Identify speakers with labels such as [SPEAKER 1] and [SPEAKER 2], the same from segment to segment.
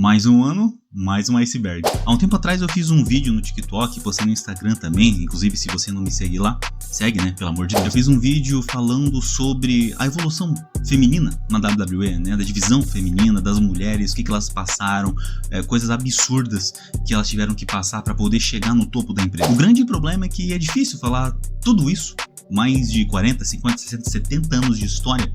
[SPEAKER 1] Mais um ano, mais um iceberg. Há um tempo atrás eu fiz um vídeo no TikTok, postei no Instagram também, inclusive se você não me segue lá, segue, né, pelo amor de Deus. Eu fiz um vídeo falando sobre a evolução feminina na WWE, né, da divisão feminina, das mulheres, o que elas passaram, coisas absurdas que elas tiveram que passar para poder chegar no topo da empresa. O grande problema é que é difícil falar tudo isso, mais de 40, 50, 60, 70 anos de história,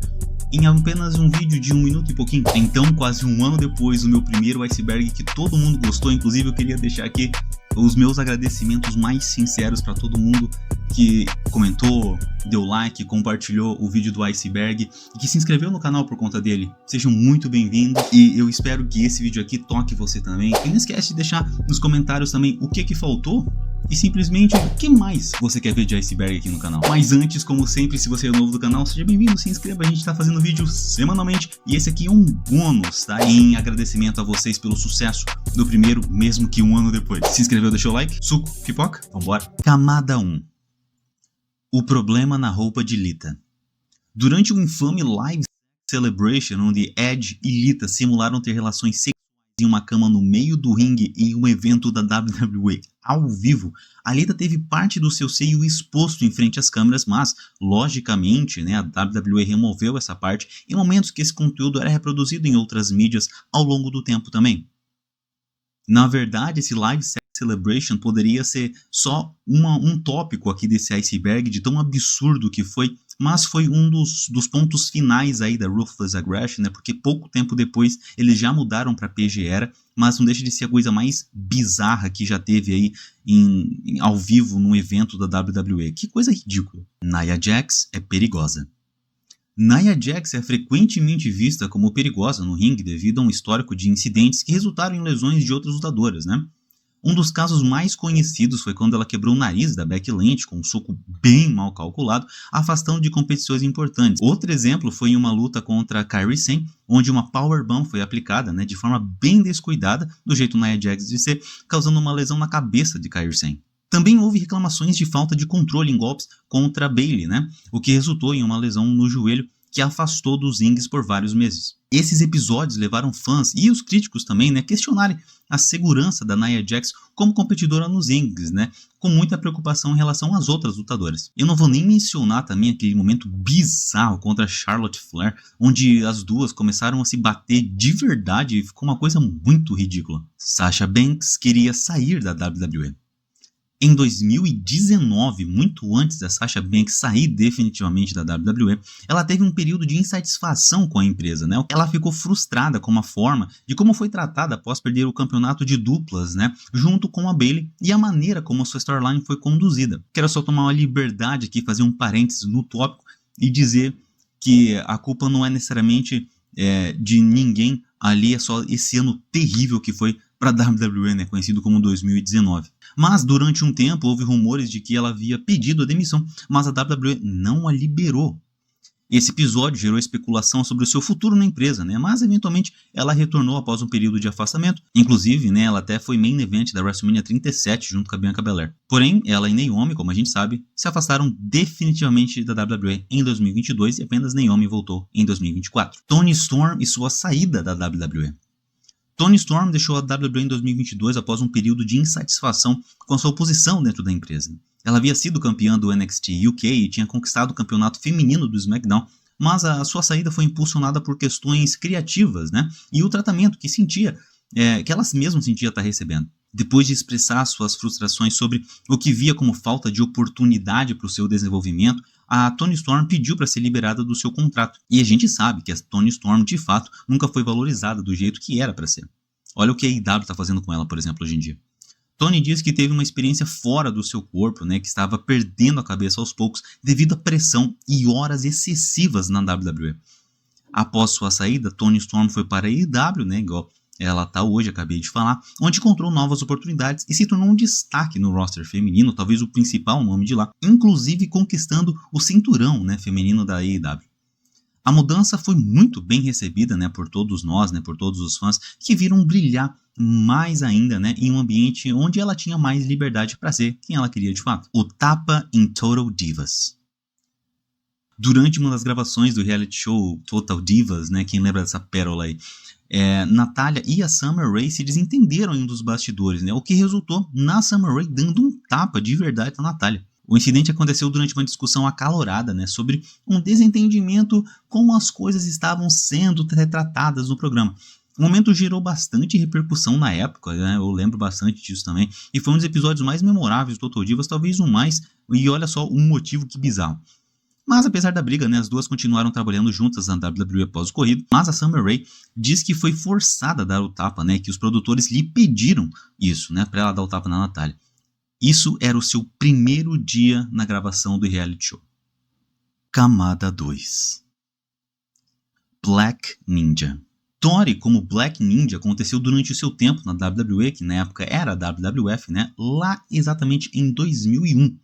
[SPEAKER 1] em apenas um vídeo de 1 minuto e pouquinho. Então, quase um ano depois, o meu primeiro iceberg que todo mundo gostou, inclusive eu queria deixar aqui os meus agradecimentos mais sinceros para todo mundo que comentou, deu like, compartilhou o vídeo do iceberg e que se inscreveu no canal por conta dele. Sejam muito bem-vindos e eu espero que esse vídeo aqui toque você também. E não esquece de deixar nos comentários também o que faltou e simplesmente o que mais você quer ver de iceberg aqui no canal. Mas antes, como sempre, se você é novo do canal, seja bem-vindo, se inscreva, a gente tá fazendo vídeo semanalmente e esse aqui é um bônus, tá? Em agradecimento a vocês pelo sucesso do primeiro, mesmo que um ano depois. Se inscreveu, deixou o like? Suco? Pipoca? Vambora. Camada 1. O problema na roupa de Lita. Durante o infame Live Celebration, onde Edge e Lita simularam ter relações sexuais em uma cama no meio do ringue em um evento da WWE ao vivo, a Lita teve parte do seu seio exposto em frente às câmeras, mas, logicamente, né, a WWE removeu essa parte em momentos que esse conteúdo era reproduzido em outras mídias ao longo do tempo também. Na verdade, esse Live Celebration poderia ser só um tópico aqui desse iceberg de tão absurdo que foi, mas foi um dos pontos finais aí da Ruthless Aggression, né? Porque pouco tempo depois eles já mudaram para PG Era, mas não deixa de ser a coisa mais bizarra que já teve aí ao vivo num evento da WWE. Que coisa ridícula. Nia Jax é perigosa. Nia Jax é frequentemente vista como perigosa no ringue devido a um histórico de incidentes que resultaram em lesões de outras lutadoras, né? Um dos casos mais conhecidos foi quando ela quebrou o nariz da Becky Lynch com um soco bem mal calculado, afastando de competições importantes. Outro exemplo foi em uma luta contra Kairi Sane, onde uma powerbomb foi aplicada, né, de forma bem descuidada, do jeito Nia Jax de ser, causando uma lesão na cabeça de Kairi Sane. Também houve reclamações de falta de controle em golpes contra Bayley, né, o que resultou em uma lesão no joelho que a afastou dos rings por vários meses. Esses episódios levaram fãs e os críticos também, né, a questionarem a segurança da Nia Jax como competidora nos rings, né, com muita preocupação em relação às outras lutadoras. Eu não vou nem mencionar também aquele momento bizarro contra Charlotte Flair, onde as duas começaram a se bater de verdade e ficou uma coisa muito ridícula. Sasha Banks queria sair da WWE. Em 2019, muito antes da Sasha Banks sair definitivamente da WWE, ela teve um período de insatisfação com a empresa, né? Ela ficou frustrada com a forma de como foi tratada após perder o campeonato de duplas, né? Junto com a Bayley e a maneira como sua storyline foi conduzida. Quero só tomar uma liberdade aqui, fazer um parênteses no tópico e dizer que a culpa não é necessariamente de ninguém ali, é só esse ano terrível que foi para a WWE, né, conhecido como 2019. Mas durante um tempo houve rumores de que ela havia pedido a demissão, mas a WWE não a liberou. Esse episódio gerou especulação sobre o seu futuro na empresa, né, mas eventualmente ela retornou após um período de afastamento. Inclusive, né, ela até foi main event da WrestleMania 37 junto com a Bianca Belair. Porém, ela e Naomi, como a gente sabe, se afastaram definitivamente da WWE em 2022 e apenas Naomi voltou em 2024. Toni Storm e sua saída da WWE. Toni Storm deixou a WWE em 2022 após um período de insatisfação com a sua posição dentro da empresa. Ela havia sido campeã do NXT UK e tinha conquistado o campeonato feminino do SmackDown, mas a sua saída foi impulsionada por questões criativas, né? E o tratamento que ela mesma sentia estar recebendo. Depois de expressar suas frustrações sobre o que via como falta de oportunidade para o seu desenvolvimento, a Toni Storm pediu para ser liberada do seu contrato. E a gente sabe que a Toni Storm, de fato, nunca foi valorizada do jeito que era para ser. Olha o que a AEW está fazendo com ela, por exemplo, hoje em dia. Toni diz que teve uma experiência fora do seu corpo, né, que estava perdendo a cabeça aos poucos devido à pressão e horas excessivas na WWE. Após sua saída, Toni Storm foi para a AEW, né, igual ela está hoje, acabei de falar, onde encontrou novas oportunidades e se tornou um destaque no roster feminino, talvez o principal nome de lá, inclusive conquistando o cinturão, né, feminino da AEW. A mudança foi muito bem recebida, né, por todos nós, né, por todos os fãs, que viram brilhar mais ainda, né, em um ambiente onde ela tinha mais liberdade para ser quem ela queria de fato. O tapa em Total Divas. Durante uma das gravações do reality show Total Divas, né, quem lembra dessa pérola aí, Natália e a Summer Rae se desentenderam em um dos bastidores, né? O que resultou na Summer Rae dando um tapa de verdade na Natália. O incidente aconteceu durante uma discussão acalorada, né, sobre um desentendimento como as coisas estavam sendo retratadas no programa. O momento gerou bastante repercussão na época, né? Eu lembro bastante disso também, e foi um dos episódios mais memoráveis do Total Divas, talvez o mais, e olha só um motivo que bizarro. Mas apesar da briga, né, as duas continuaram trabalhando juntas na WWE após o corrido, mas a Summer Rae diz que foi forçada a dar o tapa, né, que os produtores lhe pediram isso, né, para ela dar o tapa na Natália. Isso era o seu primeiro dia na gravação do reality show. Camada 2. Black Ninja. Tori como Black Ninja aconteceu durante o seu tempo na WWE, que na época era a WWF, né, lá exatamente em 2001.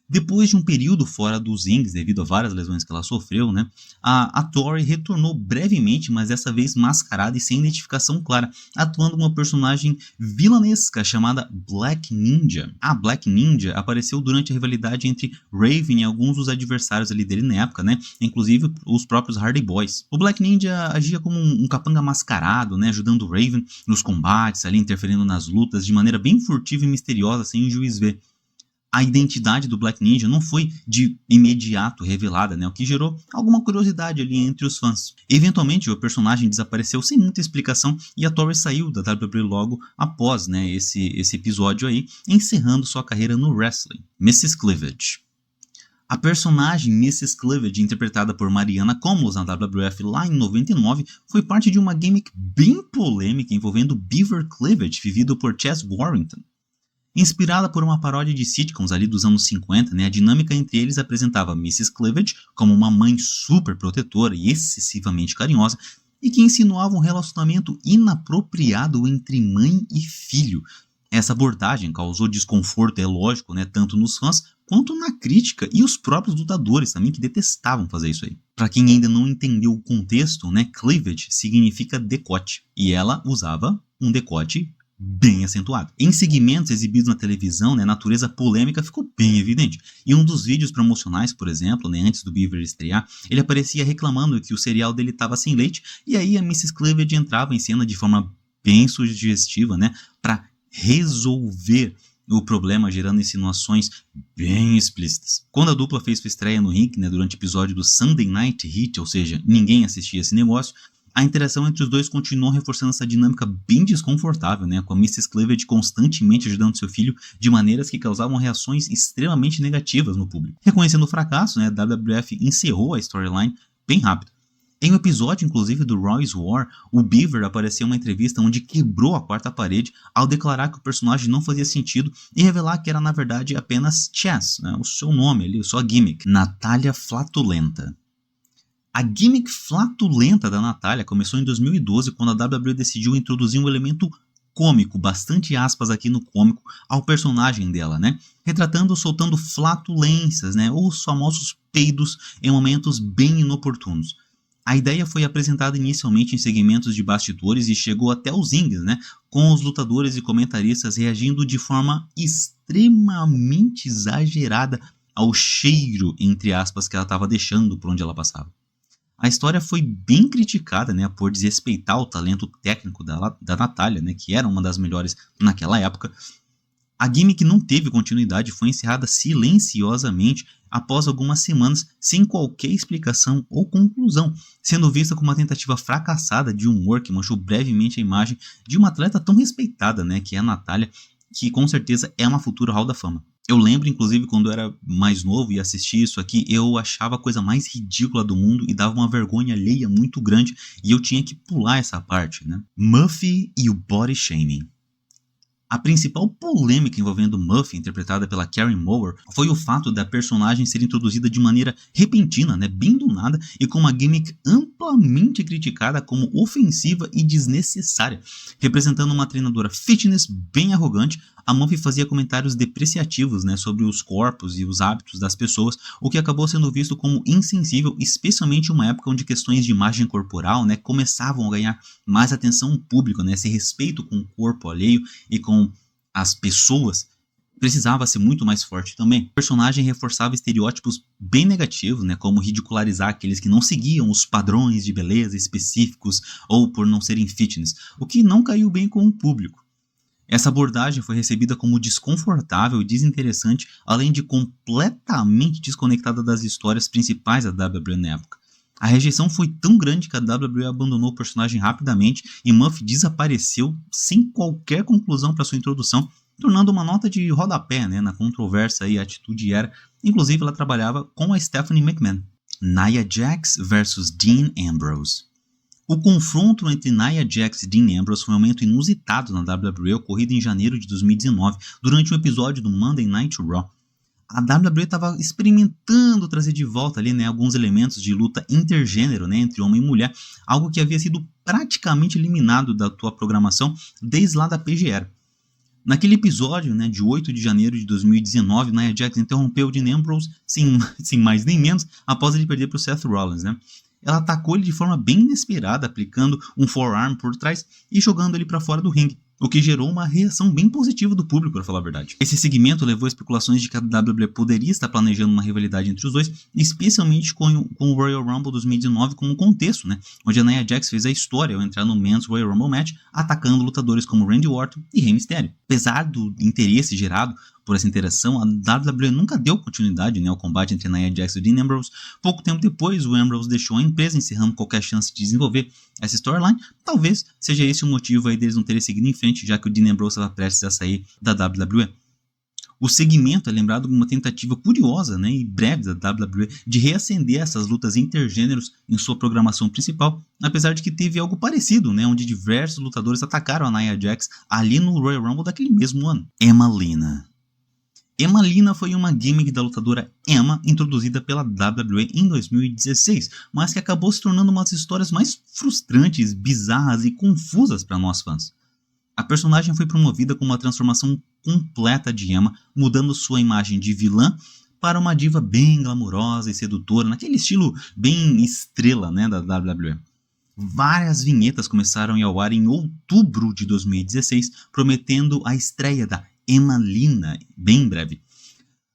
[SPEAKER 1] Depois de um período fora dos rings, devido a várias lesões que ela sofreu, né, a Tori retornou brevemente, mas dessa vez mascarada e sem identificação clara, atuando uma personagem vilanesca chamada Black Ninja. A Black Ninja apareceu durante a rivalidade entre Raven e alguns dos adversários ali dele na época, né, inclusive os próprios Hardy Boys. O Black Ninja agia como um capanga mascarado, né, ajudando Raven nos combates, ali interferindo nas lutas de maneira bem furtiva e misteriosa, sem o juiz ver. A identidade do Black Ninja não foi de imediato revelada, né, o que gerou alguma curiosidade ali entre os fãs. Eventualmente, o personagem desapareceu sem muita explicação e a Tori saiu da WWE logo após, né, esse episódio aí, encerrando sua carreira no wrestling. Mrs. Cleavage. A personagem Mrs. Cleavage, interpretada por Mariana Comlos na WWF lá em 99, foi parte de uma gimmick bem polêmica envolvendo Beaver Cleavage, vivido por Chess Warrington. Inspirada por uma paródia de sitcoms ali dos anos 50, né, a dinâmica entre eles apresentava Mrs. Cleavage como uma mãe super protetora e excessivamente carinhosa e que insinuava um relacionamento inapropriado entre mãe e filho. Essa abordagem causou desconforto, é lógico, né, tanto nos fãs quanto na crítica e os próprios lutadores também que detestavam fazer isso aí. Para quem ainda não entendeu o contexto, né, cleavage significa decote e ela usava um decote bem acentuado. Em segmentos exibidos na televisão, né, a natureza polêmica ficou bem evidente. Em um dos vídeos promocionais, por exemplo, né, antes do Beaver estrear, ele aparecia reclamando que o cereal dele estava sem leite, e aí a Mrs. Cleavage entrava em cena de forma bem sugestiva, né, para resolver o problema, gerando insinuações bem explícitas. Quando a dupla fez sua estreia no ringue, né, durante o episódio do Sunday Night Heat, ou seja, ninguém assistia esse negócio, a interação entre os dois continuou reforçando essa dinâmica bem desconfortável, né, com a Mrs. Cleavage constantemente ajudando seu filho de maneiras que causavam reações extremamente negativas no público. Reconhecendo o fracasso, né, a WWF encerrou a storyline bem rápido. Em um episódio, inclusive, do Roy's War, o Beaver apareceu em uma entrevista onde quebrou a quarta parede ao declarar que o personagem não fazia sentido e revelar que era, na verdade, apenas Chess, né, o seu nome ali, sua gimmick, Natália Flatulenta. A gimmick flatulenta da Natália começou em 2012, quando a WWE decidiu introduzir um elemento cômico, bastante aspas aqui no cômico, ao personagem dela, né? Retratando, soltando flatulências, né? Ou os famosos peidos em momentos bem inoportunos. A ideia foi apresentada inicialmente em segmentos de bastidores e chegou até os rings, né? Com os lutadores e comentaristas reagindo de forma extremamente exagerada ao cheiro, entre aspas, que ela estava deixando por onde ela passava. A história foi bem criticada, né, por desrespeitar o talento técnico da Natália, né, que era uma das melhores naquela época. A gimmick não teve continuidade e foi encerrada silenciosamente após algumas semanas, sem qualquer explicação ou conclusão, sendo vista como uma tentativa fracassada de humor que manchou brevemente a imagem de uma atleta tão respeitada, né, que é a Natália, que com certeza é uma futura Hall da Fama. Eu lembro, inclusive, quando eu era mais novo e assisti isso aqui, eu achava a coisa mais ridícula do mundo e dava uma vergonha alheia muito grande e eu tinha que pular essa parte, né? Muffy e o body shaming. A principal polêmica envolvendo Muffy, interpretada pela Karen Moore, foi o fato da personagem ser introduzida de maneira repentina, né, bem do nada, e com uma gimmick amplamente criticada como ofensiva e desnecessária. Representando uma treinadora fitness bem arrogante, a Muffy fazia comentários depreciativos, né, sobre os corpos e os hábitos das pessoas, o que acabou sendo visto como insensível, especialmente em uma época onde questões de imagem corporal, né, começavam a ganhar mais atenção pública, né, esse respeito com o corpo alheio e com as pessoas precisava ser muito mais forte também. O personagem reforçava estereótipos bem negativos, né, como ridicularizar aqueles que não seguiam os padrões de beleza específicos ou por não serem fitness, o que não caiu bem com o público. Essa abordagem foi recebida como desconfortável e desinteressante, além de completamente desconectada das histórias principais da WWE na época. A rejeição foi tão grande que a WWE abandonou o personagem rapidamente e Muff desapareceu sem qualquer conclusão para sua introdução, tornando uma nota de rodapé, né, na controvérsia e atitude era. Inclusive, ela trabalhava com a Stephanie McMahon. Nia Jax versus Dean Ambrose. O confronto entre Nia Jax e Dean Ambrose foi um momento inusitado na WWE, ocorrido em janeiro de 2019, durante um episódio do Monday Night Raw. A WWE estava experimentando trazer de volta ali, né, alguns elementos de luta intergênero, né, entre homem e mulher, algo que havia sido praticamente eliminado da tua programação desde lá da PGR. Naquele episódio, né, de 8 de janeiro de 2019, Nia Jax interrompeu Dean Ambrose sem mais nem menos após ele perder para o Seth Rollins, né? Ela atacou ele de forma bem inesperada, aplicando um forearm por trás e jogando ele para fora do ringue, o que gerou uma reação bem positiva do público, para falar a verdade. Esse segmento levou a especulações de que a WWE poderia estar planejando uma rivalidade entre os dois, especialmente com o Royal Rumble 2019 como contexto, né, onde a Nia Jax fez a história ao entrar no Men's Royal Rumble Match, atacando lutadores como Randy Orton e Rey Mysterio. Apesar do interesse gerado por essa interação, a WWE nunca deu continuidade, né, ao combate entre Nia Jax e Dean Ambrose. Pouco tempo depois, o Ambrose deixou a empresa, encerrando qualquer chance de desenvolver essa storyline. Talvez seja esse o motivo aí deles não terem seguido em frente, já que o Dean Ambrose estava prestes a sair da WWE. O segmento é lembrado como uma tentativa curiosa, né, e breve da WWE de reacender essas lutas intergêneros em sua programação principal, apesar de que teve algo parecido, né, onde diversos lutadores atacaram a Nia Jax ali no Royal Rumble daquele mesmo ano. Emmalina. Emmalina foi uma gimmick da lutadora Emma introduzida pela WWE em 2016, mas que acabou se tornando uma das histórias mais frustrantes, bizarras e confusas para nós fãs. A personagem foi promovida com uma transformação completa de Emma, mudando sua imagem de vilã para uma diva bem glamurosa e sedutora, naquele estilo bem estrela, né, da WWE. Várias vinhetas começaram a ir ao ar em outubro de 2016, prometendo a estreia da Emmalina bem breve.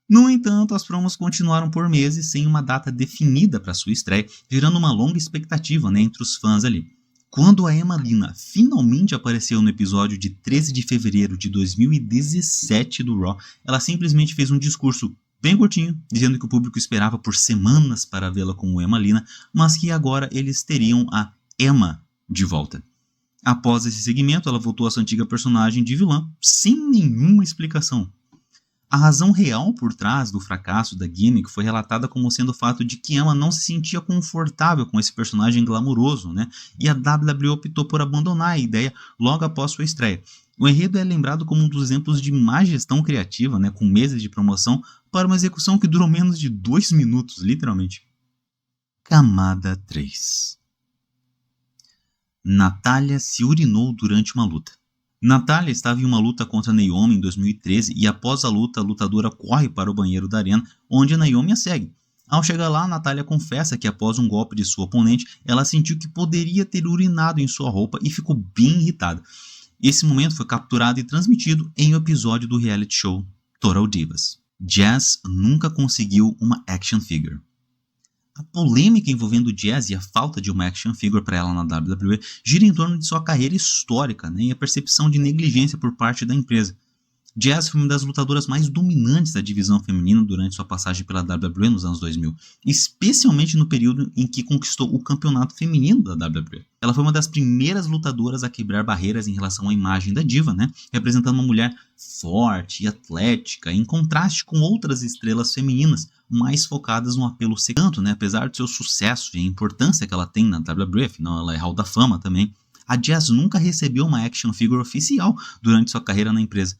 [SPEAKER 1] No entanto, as promos continuaram por meses sem uma data definida para sua estreia, gerando uma longa expectativa, né, entre os fãs ali. Quando a Emmalina finalmente apareceu no episódio de 13 de fevereiro de 2017 do Raw, ela simplesmente fez um discurso bem curtinho, dizendo que o público esperava por semanas para vê-la como Emmalina, mas que agora eles teriam a Emma de volta. Após esse segmento, ela voltou a sua antiga personagem de vilã, sem nenhuma explicação. A razão real por trás do fracasso da gimmick foi relatada como sendo o fato de que Emma não se sentia confortável com esse personagem glamuroso, né? E a WWE optou por abandonar a ideia logo após sua estreia. O enredo é lembrado como um dos exemplos de má gestão criativa, né? Com meses de promoção, para uma execução que durou menos de 2 minutos, literalmente. Camada 3. Natália se urinou durante uma luta. Natália estava em uma luta contra Naomi em 2013 e após a luta, a lutadora corre para o banheiro da arena, onde a Naomi a segue. Ao chegar lá, Natália confessa que após um golpe de sua oponente, ela sentiu que poderia ter urinado em sua roupa e ficou bem irritada. Esse momento foi capturado e transmitido em um episódio do reality show Total Divas. Jazz nunca conseguiu uma action figure. A polêmica envolvendo Jazz e a falta de uma action figure para ela na WWE gira em torno de sua carreira histórica, né, e a percepção de negligência por parte da empresa. Jazz foi uma das lutadoras mais dominantes da divisão feminina durante sua passagem pela WWE nos anos 2000, especialmente no período em que conquistou o campeonato feminino da WWE. Ela foi uma das primeiras lutadoras a quebrar barreiras em relação à imagem da diva, né, representando uma mulher forte e atlética, em contraste com outras estrelas femininas mais focadas no apelo secante, né, apesar do seu sucesso e a importância que ela tem na WWE, afinal ela é Hall da Fama também. A Jazz nunca recebeu uma action figure oficial durante sua carreira na empresa.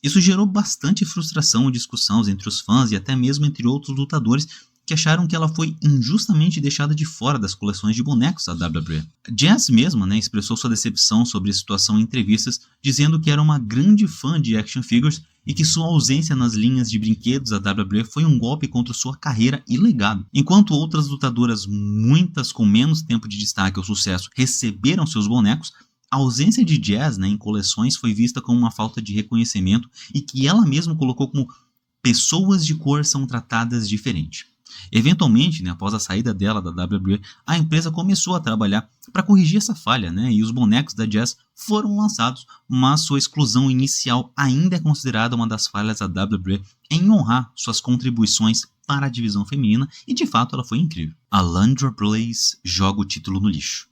[SPEAKER 1] Isso gerou bastante frustração e discussões entre os fãs e até mesmo entre outros lutadores que acharam que ela foi injustamente deixada de fora das coleções de bonecos da WWE. Jazz mesma, né, expressou sua decepção sobre a situação em entrevistas, dizendo que era uma grande fã de action figures e que sua ausência nas linhas de brinquedos da WWE foi um golpe contra sua carreira e legado. Enquanto outras lutadoras, muitas com menos tempo de destaque ou sucesso, receberam seus bonecos, A ausência de Jazz, né, em coleções foi vista como uma falta de reconhecimento e que ela mesma colocou como pessoas de cor são tratadas diferente. Eventualmente, né, após a saída dela da WWE, a empresa começou a trabalhar para corrigir essa falha, né, e os bonecos da Jazz foram lançados, mas sua exclusão inicial ainda é considerada uma das falhas da WWE em honrar suas contribuições para a divisão feminina, e de fato ela foi incrível. Alundra Blaze joga o título no lixo.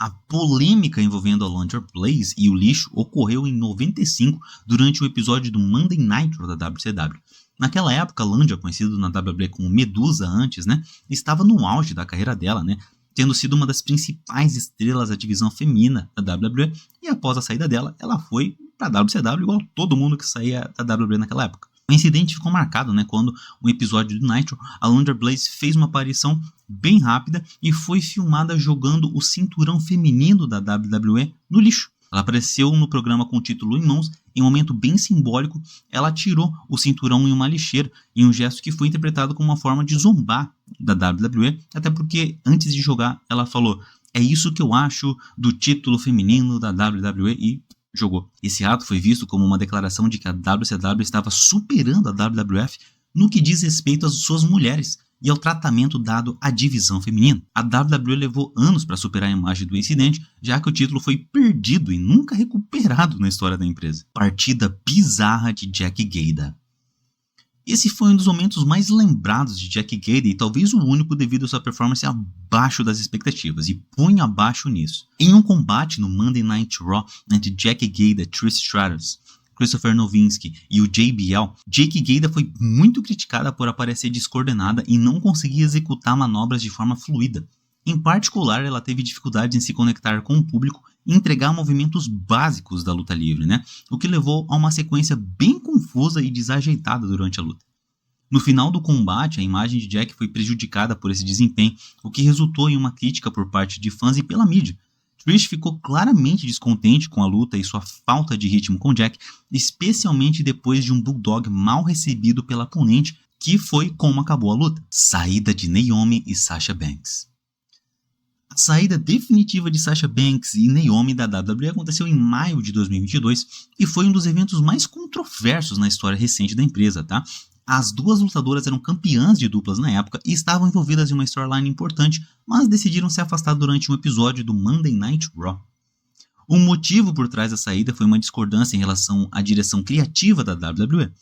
[SPEAKER 1] A polêmica envolvendo a Alundra Blaze e o lixo ocorreu em 95 durante um episódio do Monday Nitro da WCW. Naquela época, a Alundra, conhecida na WWE como Medusa antes, né, estava no auge da carreira dela, né, tendo sido uma das principais estrelas da divisão feminina da WWE, e após a saída dela, ela foi para a WCW igual todo mundo que saía da WWE naquela época. O incidente ficou marcado, né, quando um episódio do Nitro, a Alundra Blaze fez uma aparição bem rápida e foi filmada jogando o cinturão feminino da WWE no lixo. Ela apareceu no programa com o título em mãos. Em um momento bem simbólico, ela tirou o cinturão em uma lixeira, em um gesto que foi interpretado como uma forma de zombar da WWE, até porque antes de jogar ela falou: "É isso que eu acho do título feminino da WWE", e jogou. Esse ato foi visto como uma declaração de que a WCW estava superando a WWF no que diz respeito às suas mulheres e ao tratamento dado à divisão feminina. A WWE levou anos para superar a imagem do incidente, já que o título foi perdido e nunca recuperado na história da empresa. Partida bizarra de Jack Gayda. Esse foi um dos momentos mais lembrados de Jack Gayda e talvez o único devido à sua performance abaixo das expectativas, e põe abaixo nisso. Em um combate no Monday Night Raw entre Jack Gayda, Trish Stratus, Christopher Nowinski e o JBL, Jack Gayda foi muito criticada por aparecer descoordenada e não conseguir executar manobras de forma fluida. Em particular, ela teve dificuldade em se conectar com o público e entregar movimentos básicos da luta livre, né? O que levou a uma sequência bem confusa e desajeitada durante a luta. No final do combate, a imagem de Jack foi prejudicada por esse desempenho, o que resultou em uma crítica por parte de fãs e pela mídia. Trish ficou claramente descontente com a luta e sua falta de ritmo com Jack, especialmente depois de um Bulldog mal recebido pela oponente, que foi como acabou a luta. Saída de Naomi e Sasha Banks. A saída definitiva de Sasha Banks e Naomi da WWE aconteceu em maio de 2022 e foi um dos eventos mais controversos na história recente da empresa, tá? As duas lutadoras eram campeãs de duplas na época e estavam envolvidas em uma storyline importante, mas decidiram se afastar durante um episódio do Monday Night Raw. O motivo por trás da saída foi uma discordância em relação à direção criativa da WWE.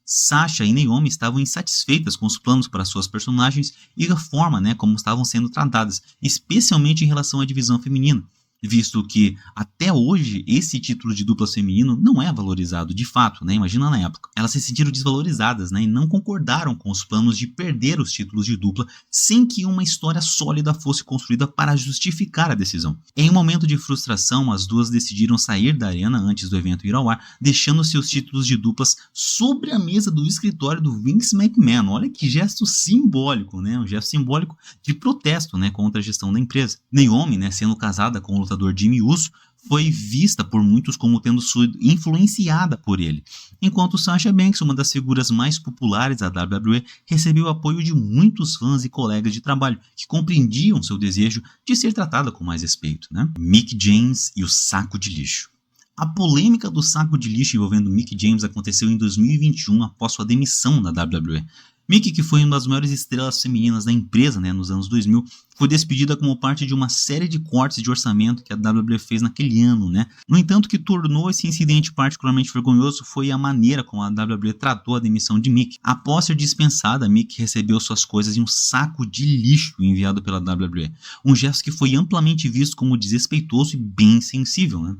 [SPEAKER 1] Sasha e Naomi estavam insatisfeitas com os planos para suas personagens e a forma, né, como estavam sendo tratadas, especialmente em relação à divisão feminina, visto que até hoje esse título de duplas feminino não é valorizado de fato, né? Imagina na época. Elas se sentiram desvalorizadas, né? E não concordaram com os planos de perder os títulos de dupla sem que uma história sólida fosse construída para justificar a decisão. Em um momento de frustração, as duas decidiram sair da arena antes do evento ir ao ar, deixando seus títulos de duplas sobre a mesa do escritório do Vince McMahon. Olha que gesto simbólico, né? Um gesto simbólico de protesto, né, contra a gestão da empresa. Naomi, né, sendo casada com o lutador Jimmy Uso, foi vista por muitos como tendo sido influenciada por ele, enquanto Sasha Banks, uma das figuras mais populares da WWE, recebeu o apoio de muitos fãs e colegas de trabalho que compreendiam seu desejo de ser tratada com mais respeito, né? Mickie James e o saco de lixo. A polêmica do saco de lixo envolvendo Mickie James aconteceu em 2021 após sua demissão da WWE. Mickie, que foi uma das maiores estrelas femininas da empresa, né, nos anos 2000, foi despedida como parte de uma série de cortes de orçamento que a WWE fez naquele ano, né? No entanto, o que tornou esse incidente particularmente vergonhoso foi a maneira como a WWE tratou a demissão de Mickie. Após ser dispensada, Mickie recebeu suas coisas em um saco de lixo enviado pela WWE, um gesto que foi amplamente visto como desrespeitoso e bem sensível, né?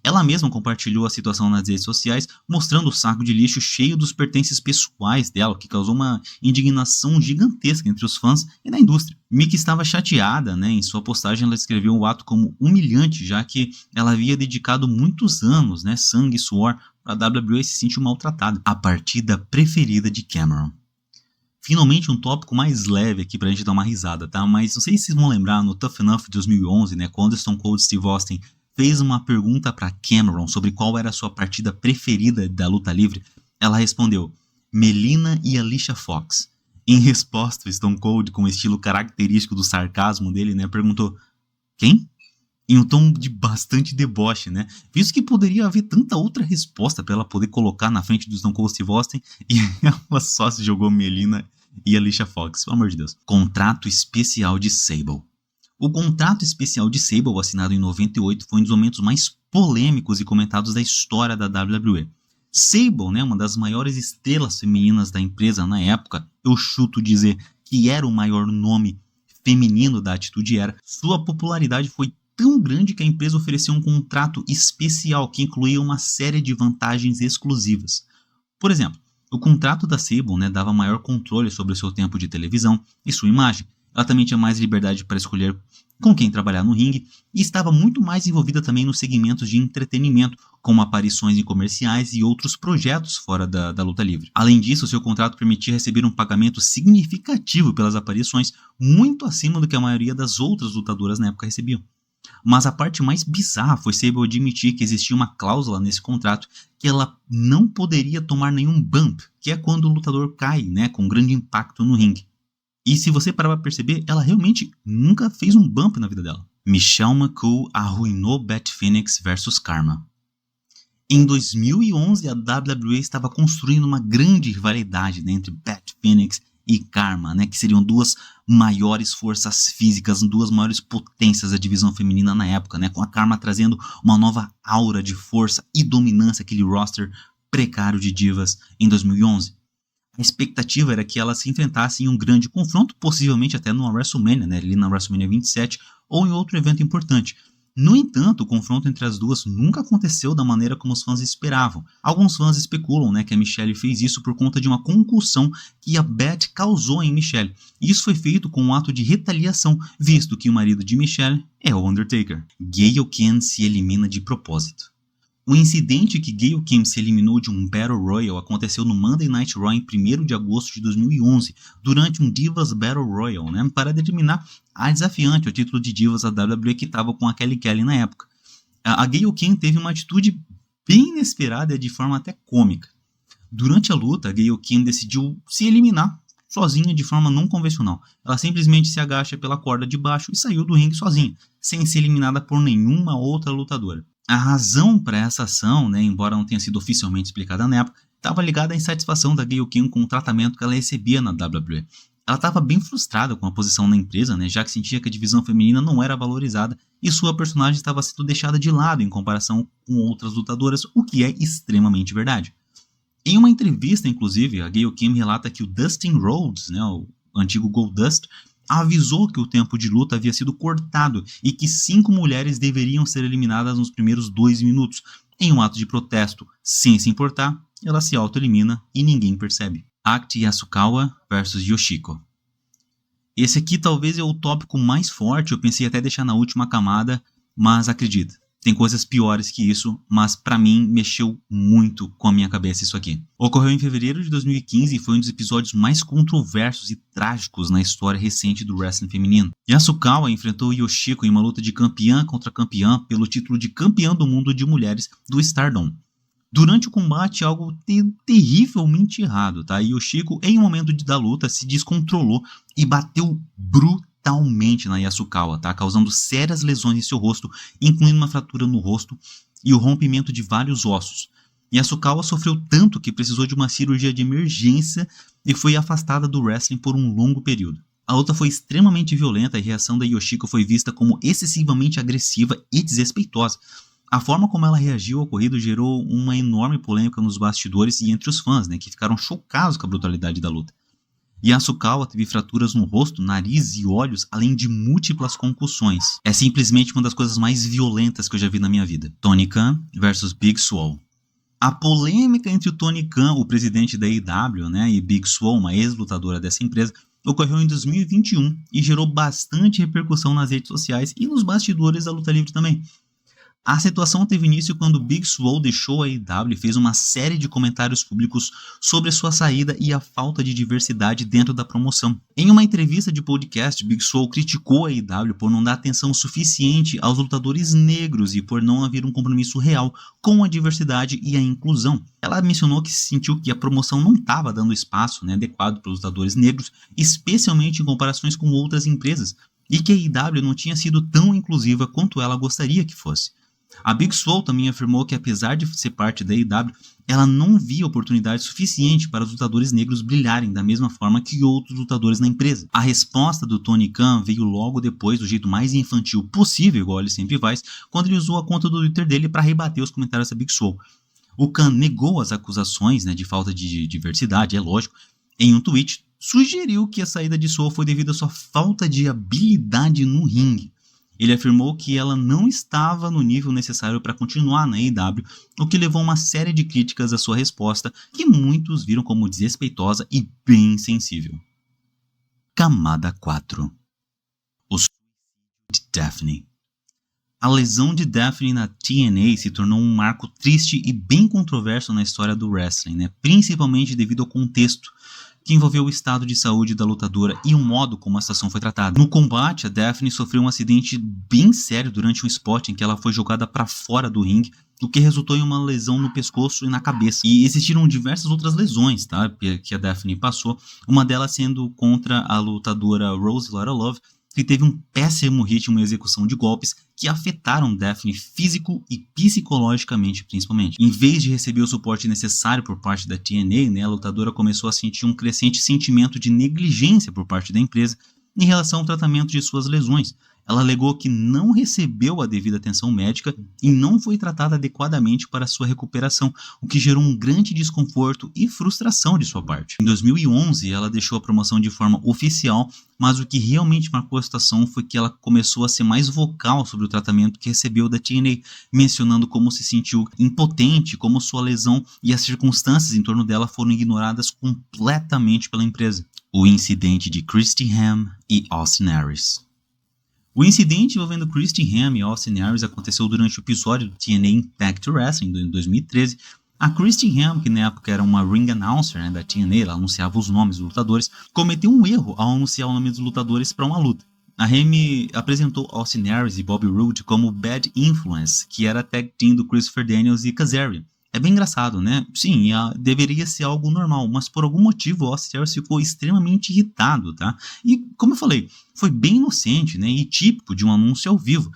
[SPEAKER 1] Ela mesma compartilhou a situação nas redes sociais, mostrando o saco de lixo cheio dos pertences pessoais dela, o que causou uma indignação gigantesca entre os fãs e na indústria. Mickie estava chateada, né? Em sua postagem ela descreveu o ato como humilhante, já que ela havia dedicado muitos anos, né, sangue e suor, para a WWE se sentir maltratada. A partida preferida de Cameron. Finalmente um tópico mais leve aqui pra gente dar uma risada, tá? Mas não sei se vocês vão lembrar, no Tough Enough de 2011, né, quando Stone Cold Steve Austin fez uma pergunta para Cameron sobre qual era a sua partida preferida da luta livre, ela respondeu: Melina e Alicia Fox. Em resposta, Stone Cold, com o estilo característico do sarcasmo dele, né, perguntou: quem? em um tom de bastante deboche, né? Visto que poderia haver tanta outra resposta para ela poder colocar na frente do Stone Cold Steve Austin e ela só se jogou Melina e Alicia Fox, pelo amor de Deus. Contrato especial de Sable. O contrato especial de Sable, assinado em 98, foi um dos momentos mais polêmicos e comentados da história da WWE. Sable, né, uma das maiores estrelas femininas da empresa na época, eu chuto dizer que era o maior nome feminino da Attitude Era, sua popularidade foi tão grande que a empresa ofereceu um contrato especial que incluía uma série de vantagens exclusivas. Por exemplo, o contrato da Sable, né, dava maior controle sobre o seu tempo de televisão e sua imagem. Ela também tinha mais liberdade para escolher com quem trabalhar no ringue e estava muito mais envolvida também nos segmentos de entretenimento, como aparições em comerciais e outros projetos fora da luta livre. Além disso, seu contrato permitia receber um pagamento significativo pelas aparições, muito acima do que a maioria das outras lutadoras na época recebiam. Mas a parte mais bizarra foi Sable admitir que existia uma cláusula nesse contrato que ela não poderia tomar nenhum bump, que é quando o lutador cai, né, com grande impacto no ringue. E se você parar para perceber, ela realmente nunca fez um bump na vida dela. Michelle McCool arruinou Beth Phoenix versus Karma. Em 2011, a WWE estava construindo uma grande rivalidade, né, entre Beth Phoenix e Karma, né, que seriam duas maiores forças físicas, duas maiores potências da divisão feminina na época, né, com a Karma trazendo uma nova aura de força e dominância, aquele roster precário de divas em 2011. A expectativa era que elas se enfrentassem em um grande confronto, possivelmente até numa WrestleMania, né, ali na WrestleMania 27, ou em outro evento importante. No entanto, o confronto entre as duas nunca aconteceu da maneira como os fãs esperavam. Alguns fãs especulam, né, que a Michelle fez isso por conta de uma concussão que a Beth causou em Michelle. Isso foi feito com um ato de retaliação, visto que o marido de Michelle é o Undertaker. Gail Kim se elimina de propósito. O incidente que Gail Kim se eliminou de um Battle Royal aconteceu no Monday Night Raw em 1º de agosto de 2011, durante um Divas Battle Royal, né, para determinar a desafiante ao título de Divas da WWE que estava com a Kelly Kelly na época. A Gail Kim teve uma atitude bem inesperada e de forma até cômica. Durante a luta, a Gail Kim decidiu se eliminar sozinha de forma não convencional. Ela simplesmente se agacha pela corda de baixo e saiu do ringue sozinha, sem ser eliminada por nenhuma outra lutadora. A razão para essa ação, né, embora não tenha sido oficialmente explicada na época, estava ligada à insatisfação da Gail Kim com o tratamento que ela recebia na WWE. Ela estava bem frustrada com a posição na empresa, né, já que sentia que a divisão feminina não era valorizada e sua personagem estava sendo deixada de lado em comparação com outras lutadoras, o que é extremamente verdade. Em uma entrevista, inclusive, a Gail Kim relata que o Dustin Rhodes, né, o antigo Goldust, avisou que o tempo de luta havia sido cortado e que 5 mulheres deveriam ser eliminadas nos primeiros 2 minutos. Em um ato de protesto, sem se importar, ela se auto-elimina e ninguém percebe. Akti Yasukawa versus Yoshiko. Esse aqui talvez é o tópico mais forte, eu pensei até deixar na última camada, mas acredita, tem coisas piores que isso, mas pra mim mexeu muito com a minha cabeça isso aqui. Ocorreu em fevereiro de 2015 e foi um dos episódios mais controversos e trágicos na história recente do wrestling feminino. Yasukawa enfrentou Yoshiko em uma luta de campeã contra campeã pelo título de campeã do mundo de mulheres do Stardom. Durante o combate, algo terrivelmente errado, tá? Yoshiko, em um momento da luta, se descontrolou e bateu brutalmente na Yasukawa, tá? Causando sérias lesões em seu rosto, incluindo uma fratura no rosto e o rompimento de vários ossos. Yasukawa sofreu tanto que precisou de uma cirurgia de emergência e foi afastada do wrestling por um longo período. A luta foi extremamente violenta e a reação da Yoshiko foi vista como excessivamente agressiva e desrespeitosa. A forma como ela reagiu ao ocorrido gerou uma enorme polêmica nos bastidores e entre os fãs, né, que ficaram chocados com a brutalidade da luta. Yasukawa teve fraturas no rosto, nariz e olhos, além de múltiplas concussões. É simplesmente uma das coisas mais violentas que eu já vi na minha vida. Tony Khan versus Big Swole. A polêmica entre o Tony Khan, o presidente da AEW, né, e Big Swole, uma ex-lutadora dessa empresa, ocorreu em 2021 e gerou bastante repercussão nas redes sociais e nos bastidores da luta livre também. A situação teve início quando Big Swole deixou a AEW e fez uma série de comentários públicos sobre sua saída e a falta de diversidade dentro da promoção. Em uma entrevista de podcast, Big Swole criticou a AEW por não dar atenção suficiente aos lutadores negros e por não haver um compromisso real com a diversidade e a inclusão. Ela mencionou que sentiu que a promoção não estava dando espaço, né, adequado para os lutadores negros, especialmente em comparações com outras empresas, e que a AEW não tinha sido tão inclusiva quanto ela gostaria que fosse. A Big Swole também afirmou que, apesar de ser parte da AEW, ela não via oportunidade suficiente para os lutadores negros brilharem da mesma forma que outros lutadores na empresa. A resposta do Tony Khan veio logo depois, do jeito mais infantil possível, igual ele sempre faz, quando ele usou a conta do Twitter dele para rebater os comentários da Big Swole. O Khan negou as acusações, de falta de diversidade, é lógico, em um tweet. Sugeriu que a saída de Swole foi devido à sua falta de habilidade no ringue. Ele afirmou que ela não estava no nível necessário para continuar na AEW, o que levou a uma série de críticas à sua resposta, que muitos viram como desrespeitosa e bem sensível. Camada 4. O suicídio de Daphne. A lesão de Daphne na TNA se tornou um marco triste e bem controverso na história do wrestling, principalmente devido ao contexto que envolveu o estado de saúde da lutadora e o modo como a situação foi tratada. No combate, a Daphne sofreu um acidente bem sério durante um spot em que ela foi jogada para fora do ringue, o que resultou em uma lesão no pescoço e na cabeça. E existiram diversas outras lesões, que a Daphne passou, uma delas sendo contra a lutadora Rose Lotta Love, que teve um péssimo ritmo e execução de golpes que afetaram Daphne físico e psicologicamente, principalmente. Em vez de receber o suporte necessário por parte da TNA, a lutadora começou a sentir um crescente sentimento de negligência por parte da empresa em relação ao tratamento de suas lesões. Ela alegou que não recebeu a devida atenção médica e não foi tratada adequadamente para sua recuperação, o que gerou um grande desconforto e frustração de sua parte. Em 2011, ela deixou a promoção de forma oficial, mas o que realmente marcou a situação foi que ela começou a ser mais vocal sobre o tratamento que recebeu da TNA, mencionando como se sentiu impotente, como sua lesão e as circunstâncias em torno dela foram ignoradas completamente pela empresa. O incidente de Christy Ham e Austin Aries. O incidente envolvendo Christy Ham e Austin Aries aconteceu durante o episódio do TNA Impact Wrestling em 2013. A Christy Ham, que na época era uma ring announcer da TNA, ela anunciava os nomes dos lutadores, cometeu um erro ao anunciar o nome dos lutadores para uma luta. A Ham apresentou Austin Aries e Bobby Roode como Bad Influence, que era a tag team do Christopher Daniels e Kazarian. É bem engraçado, né? Sim, deveria ser algo normal, mas por algum motivo o Austin Aries ficou extremamente irritado, E, como eu falei, foi bem inocente, e típico de um anúncio ao vivo.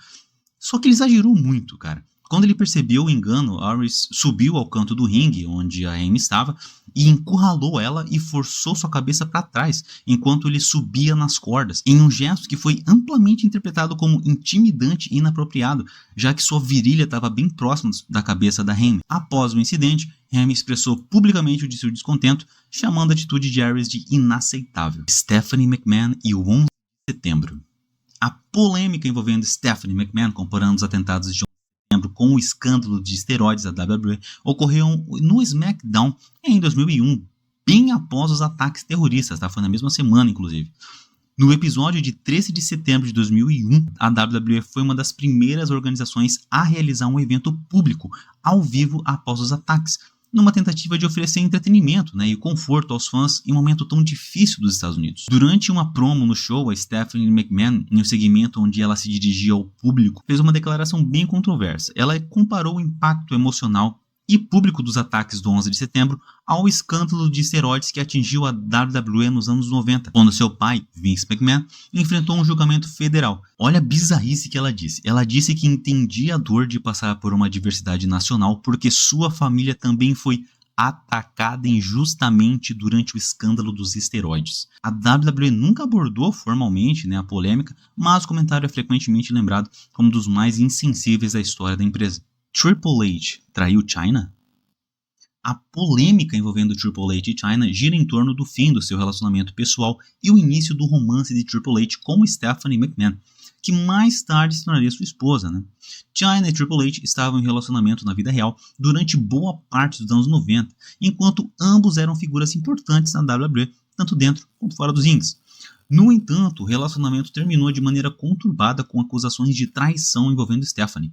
[SPEAKER 1] Só que ele exagerou muito, cara. Quando ele percebeu o engano, Aries subiu ao canto do ringue, onde a Amy estava, e encurralou ela e forçou sua cabeça para trás, enquanto ele subia nas cordas, em um gesto que foi amplamente interpretado como intimidante e inapropriado, já que sua virilha estava bem próxima da cabeça da Amy. Após o incidente, Amy expressou publicamente o seu descontento, chamando a atitude de Aries de inaceitável. Stephanie McMahon e o 11 de setembro. A polêmica envolvendo Stephanie McMahon, comparando os atentados de com o escândalo de esteroides da WWE, ocorreu no SmackDown em 2001, bem após os ataques terroristas, Foi na mesma semana, inclusive. No episódio de 13 de setembro de 2001, a WWE foi uma das primeiras organizações a realizar um evento público, ao vivo, após os ataques, numa tentativa de oferecer entretenimento e conforto aos fãs em um momento tão difícil dos Estados Unidos. Durante uma promo no show, a Stephanie McMahon, em um segmento onde ela se dirigia ao público, fez uma declaração bem controversa. Ela comparou o impacto emocional e público dos ataques do 11 de setembro ao escândalo de esteroides que atingiu a WWE nos anos 90, quando seu pai, Vince McMahon, enfrentou um julgamento federal. Olha a bizarrice que ela disse. Ela disse que entendia a dor de passar por uma adversidade nacional porque sua família também foi atacada injustamente durante o escândalo dos esteroides. A WWE nunca abordou formalmente a polêmica, mas o comentário é frequentemente lembrado como um dos mais insensíveis da história da empresa. Triple H traiu Chyna? A polêmica envolvendo Triple H e Chyna gira em torno do fim do seu relacionamento pessoal e o início do romance de Triple H com Stephanie McMahon, que mais tarde se tornaria sua esposa. Chyna e Triple H estavam em relacionamento na vida real durante boa parte dos anos 90, enquanto ambos eram figuras importantes na WWE, tanto dentro quanto fora dos rings. No entanto, o relacionamento terminou de maneira conturbada com acusações de traição envolvendo Stephanie.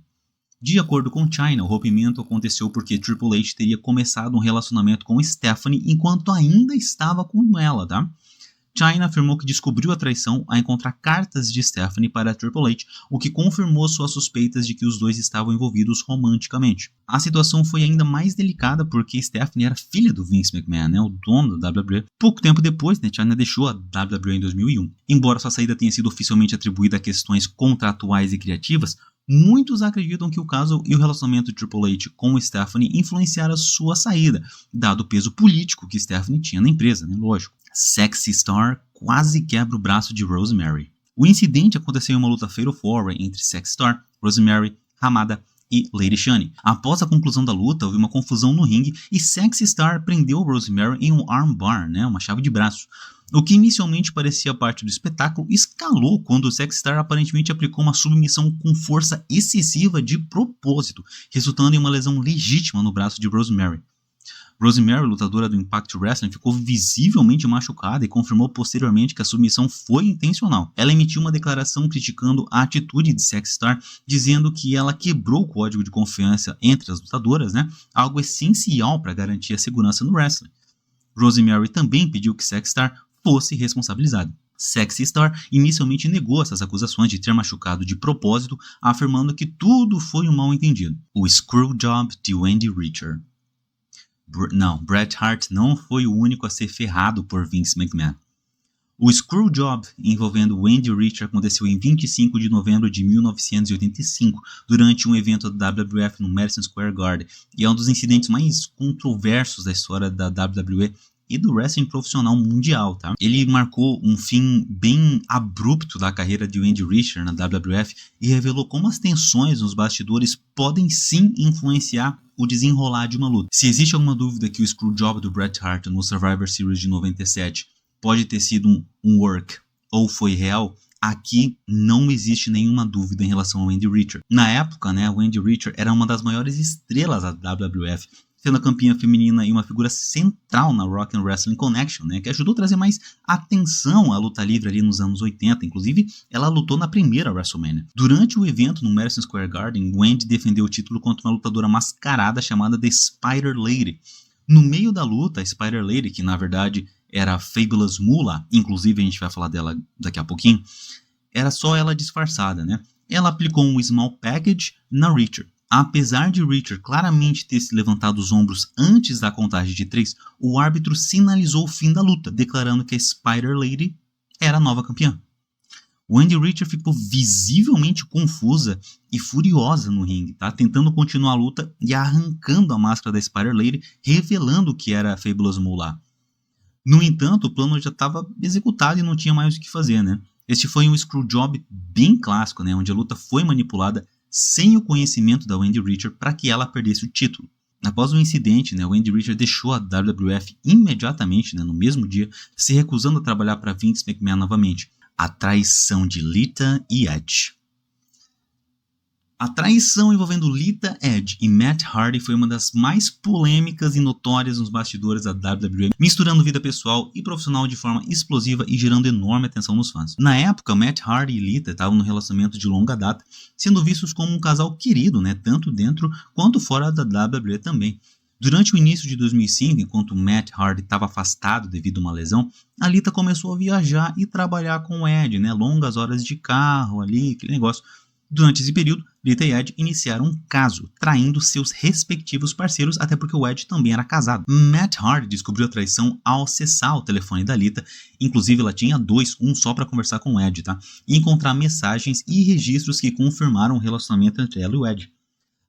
[SPEAKER 1] De acordo com Chyna, o rompimento aconteceu porque Triple H teria começado um relacionamento com Stephanie enquanto ainda estava com ela, Chyna afirmou que descobriu a traição ao encontrar cartas de Stephanie para Triple H, o que confirmou suas suspeitas de que os dois estavam envolvidos romanticamente. A situação foi ainda mais delicada porque Stephanie era filha do Vince McMahon, né, o dono da WWE. Pouco tempo depois, né, Chyna deixou a WWE em 2001. Embora sua saída tenha sido oficialmente atribuída a questões contratuais e criativas, muitos acreditam que o caso e o relacionamento de Triple H com Stephanie influenciaram sua saída, dado o peso político que Stephanie tinha na empresa, né, lógico. Sexy Star quase quebra o braço de Rosemary. O incidente aconteceu em uma luta Fatal 4-Way entre Sexy Star, Rosemary, Hamada e Lady Shani. Após a conclusão da luta, houve uma confusão no ringue e Sexy Star prendeu Rosemary em um armbar, né, uma chave de braço. O que inicialmente parecia parte do espetáculo escalou quando Sexy Star aparentemente aplicou uma submissão com força excessiva de propósito, resultando em uma lesão legítima no braço de Rosemary. Rosemary, lutadora do Impact Wrestling, ficou visivelmente machucada e confirmou posteriormente que a submissão foi intencional. Ela emitiu uma declaração criticando a atitude de Sexy Star, dizendo que ela quebrou o código de confiança entre as lutadoras, né? Algo essencial para garantir a segurança no wrestling. Rosemary também pediu que Sexy Star fosse responsabilizada. Sexy Star inicialmente negou essas acusações de ter machucado de propósito, afirmando que tudo foi um mal-entendido. O Screwjob de Wendy Richter. Bret Hart não foi o único a ser ferrado por Vince McMahon. O Screwjob envolvendo Wendy Richter aconteceu em 25 de novembro de 1985, durante um evento da WWF no Madison Square Garden, e é um dos incidentes mais controversos da história da WWE e do wrestling profissional mundial, tá? Ele marcou um fim bem abrupto da carreira de Wendy Richter na WWF e revelou como as tensões nos bastidores podem sim influenciar o desenrolar de uma luta. Se existe alguma dúvida que o Screwjob do Bret Hart no Survivor Series de 97 pode ter sido um work ou foi real, aqui não existe nenhuma dúvida em relação a Wendy Richter. Na época, né, Wendy Richter era uma das maiores estrelas da WWF, sendo a campeã feminina e uma figura central na Rock and Wrestling Connection, né, que ajudou a trazer mais atenção à luta livre ali nos anos 80. Inclusive, ela lutou na primeira WrestleMania. Durante o evento no Madison Square Garden, Wendy defendeu o título contra uma lutadora mascarada chamada The Spider Lady. No meio da luta, a Spider Lady, que na verdade era a Fabulous Moolah, inclusive a gente vai falar dela daqui a pouquinho, era só ela disfarçada, né? Ela aplicou um Small Package na Richter. Apesar de Richter claramente ter se levantado os ombros antes da contagem de 3, o árbitro sinalizou o fim da luta, declarando que a Spider Lady era a nova campeã. Wendy Richter ficou visivelmente confusa e furiosa no ringue, tá? Tentando continuar a luta e arrancando a máscara da Spider Lady, revelando que era a Fabulous Moolah. No entanto, o plano já estava executado e não tinha mais o que fazer, né? Este foi um Screwjob bem clássico, né? Onde a luta foi manipulada sem o conhecimento da Wendy Richter para que ela perdesse o título. Após o incidente, né, Wendy Richter deixou a WWF imediatamente, né, no mesmo dia, se recusando a trabalhar para Vince McMahon novamente. A traição de Lita e Edge. A traição envolvendo Lita, Edge e Matt Hardy foi uma das mais polêmicas e notórias nos bastidores da WWE, misturando vida pessoal e profissional de forma explosiva e gerando enorme atenção nos fãs. Na época, Matt Hardy e Lita estavam num relacionamento de longa data, sendo vistos como um casal querido, né, tanto dentro quanto fora da WWE também. Durante o início de 2005, enquanto Matt Hardy estava afastado devido a uma lesão, a Lita começou a viajar e trabalhar com o Edge, né, longas horas de carro ali, aquele negócio. Durante esse período, Lita e Edge iniciaram um caso, traindo seus respectivos parceiros, até porque o Edge também era casado. Matt Hardy descobriu a traição ao acessar o telefone da Lita, inclusive ela tinha dois, um só para conversar com o Edge, tá? E encontrar mensagens e registros que confirmaram o relacionamento entre ela e o Edge.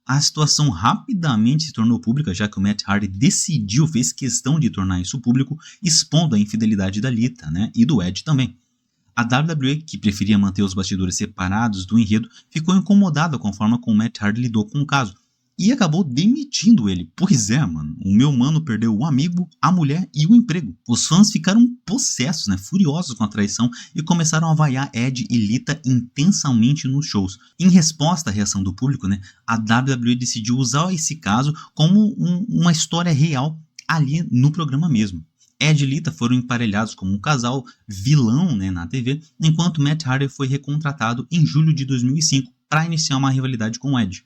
[SPEAKER 1] A situação rapidamente se tornou pública, já que o Matt Hardy fez questão de tornar isso público, expondo a infidelidade da Lita, né? E do Edge também. A WWE, que preferia manter os bastidores separados do enredo, ficou incomodada com a forma como Matt Hardy lidou com o caso e acabou demitindo ele. Pois é, mano, o meu mano perdeu o amigo, a mulher e o emprego. Os fãs ficaram possessos, né, furiosos com a traição e começaram a vaiar Edge e Lita intensamente nos shows. Em resposta à reação do público, né, a WWE decidiu usar esse caso como uma história real ali no programa mesmo. Edge e Lita foram emparelhados como um casal vilão, né, na TV, enquanto Matt Hardy foi recontratado em julho de 2005 para iniciar uma rivalidade com Edge.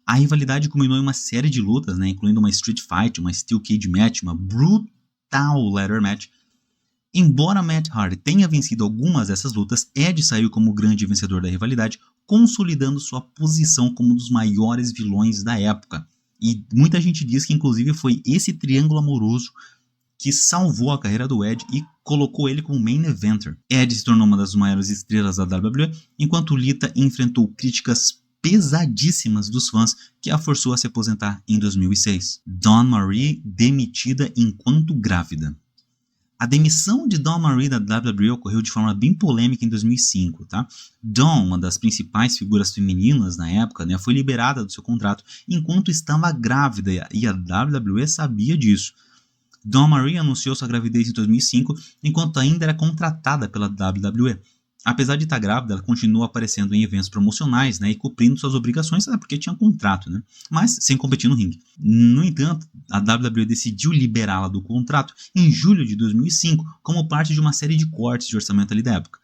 [SPEAKER 1] A rivalidade culminou em uma série de lutas, né, incluindo uma Street Fight, uma Steel Cage Match, uma brutal Ladder Match. Embora Matt Hardy tenha vencido algumas dessas lutas, Edge saiu como o grande vencedor da rivalidade, consolidando sua posição como um dos maiores vilões da época. E muita gente diz que inclusive foi esse triângulo amoroso que salvou a carreira do Edge e colocou ele como main eventer. Edge se tornou uma das maiores estrelas da WWE, enquanto Lita enfrentou críticas pesadíssimas dos fãs que a forçou a se aposentar em 2006. Dawn Marie demitida enquanto grávida. A demissão de Dawn Marie da WWE ocorreu de forma bem polêmica em 2005, tá? Dawn, uma das principais figuras femininas na época, né, foi liberada do seu contrato enquanto estava grávida e a WWE sabia disso. Dawn Marie anunciou sua gravidez em 2005 enquanto ainda era contratada pela WWE. Apesar de estar grávida, ela continuou aparecendo em eventos promocionais, né, e cumprindo suas obrigações, porque tinha contrato, né, mas sem competir no ringue. No entanto, a WWE decidiu liberá-la do contrato em julho de 2005 como parte de uma série de cortes de orçamento ali da época.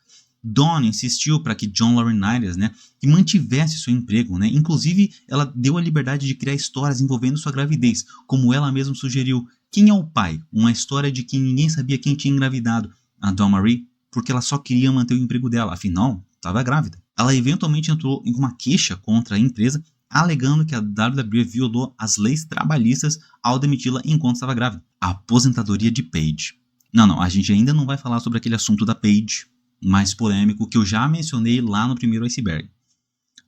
[SPEAKER 1] Dawn insistiu para que John Laurinaitis, né, que mantivesse seu emprego, né, inclusive ela deu a liberdade de criar histórias envolvendo sua gravidez, como ela mesma sugeriu. Quem é o pai? Uma história de que ninguém sabia quem tinha engravidado. A Dawn Marie, porque ela só queria manter o emprego dela, afinal, estava grávida. Ela eventualmente entrou em uma queixa contra a empresa, alegando que a WWE violou as leis trabalhistas ao demiti-la enquanto estava grávida. A aposentadoria de Paige. Não, a gente ainda não vai falar sobre aquele assunto da Paige, mais polêmico, que eu já mencionei lá no primeiro iceberg.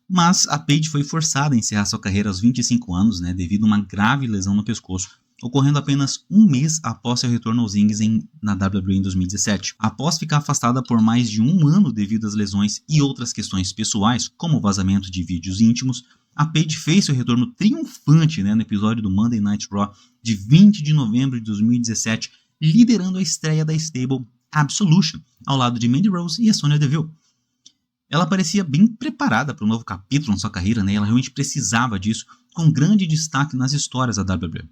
[SPEAKER 1] Mas a Paige foi forçada a encerrar sua carreira aos 25 anos, né, devido a uma grave lesão no pescoço, ocorrendo apenas um mês após seu retorno aos rings na WWE em 2017. Após ficar afastada por mais de um ano devido às lesões e outras questões pessoais, como o vazamento de vídeos íntimos, a Paige fez seu retorno triunfante, né, no episódio do Monday Night Raw de 20 de novembro de 2017, liderando a estreia da stable Absolution, ao lado de Mandy Rose e a Sonya Deville. Ela parecia bem preparada para um novo capítulo na sua carreira, né, e ela realmente precisava disso, com grande destaque nas histórias da WWE.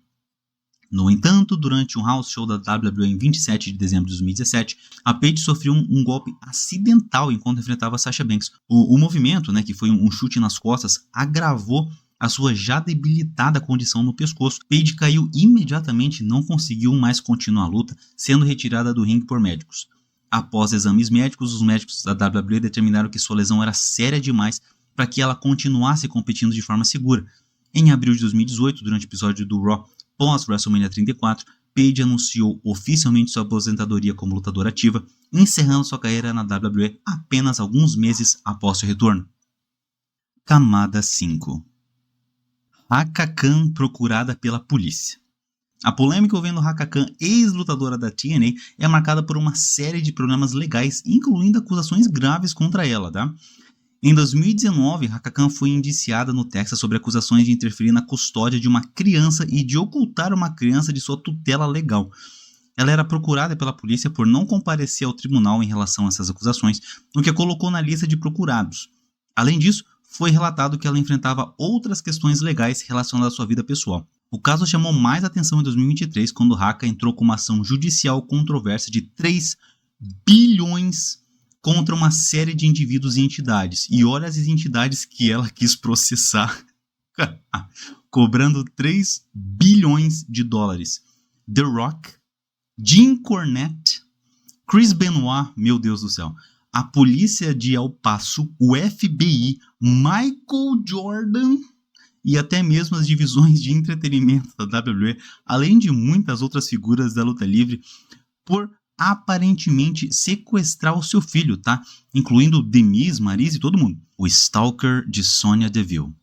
[SPEAKER 1] No entanto, durante um house show da WWE em 27 de dezembro de 2017, a Paige sofreu um golpe acidental enquanto enfrentava Sasha Banks. O movimento, né, que foi um chute nas costas, agravou a sua já debilitada condição no pescoço. Paige caiu imediatamente e não conseguiu mais continuar a luta, sendo retirada do ringue por médicos. Após exames médicos, os médicos da WWE determinaram que sua lesão era séria demais para que ela continuasse competindo de forma segura. Em abril de 2018, durante o episódio do Raw pós-WrestleMania 34, Paige anunciou oficialmente sua aposentadoria como lutadora ativa, encerrando sua carreira na WWE apenas alguns meses após seu retorno. Camada 5. Haka Khan procurada pela polícia. A polêmica envolvendo Haka Khan, ex-lutadora da TNA, é marcada por uma série de problemas legais, incluindo acusações graves contra ela, tá? Em 2019, Haka Khan foi indiciada no Texas sobre acusações de interferir na custódia de uma criança e de ocultar uma criança de sua tutela legal. Ela era procurada pela polícia por não comparecer ao tribunal em relação a essas acusações, o que a colocou na lista de procurados. Além disso, foi relatado que ela enfrentava outras questões legais relacionadas à sua vida pessoal. O caso chamou mais atenção em 2023, quando Haka entrou com uma ação judicial controversa de 3 bilhões contra uma série de indivíduos e entidades. E olha as entidades que ela quis processar, cobrando 3 bilhões de dólares. The Rock, Jim Cornette, Chris Benoit, meu Deus do céu, a polícia de El Paso, o FBI, Michael Jordan e até mesmo as divisões de entretenimento da WWE, além de muitas outras figuras da luta livre, por aparentemente sequestrar o seu filho, tá? Incluindo Demis, Maryse e todo mundo. O Stalker de Sonya Deville.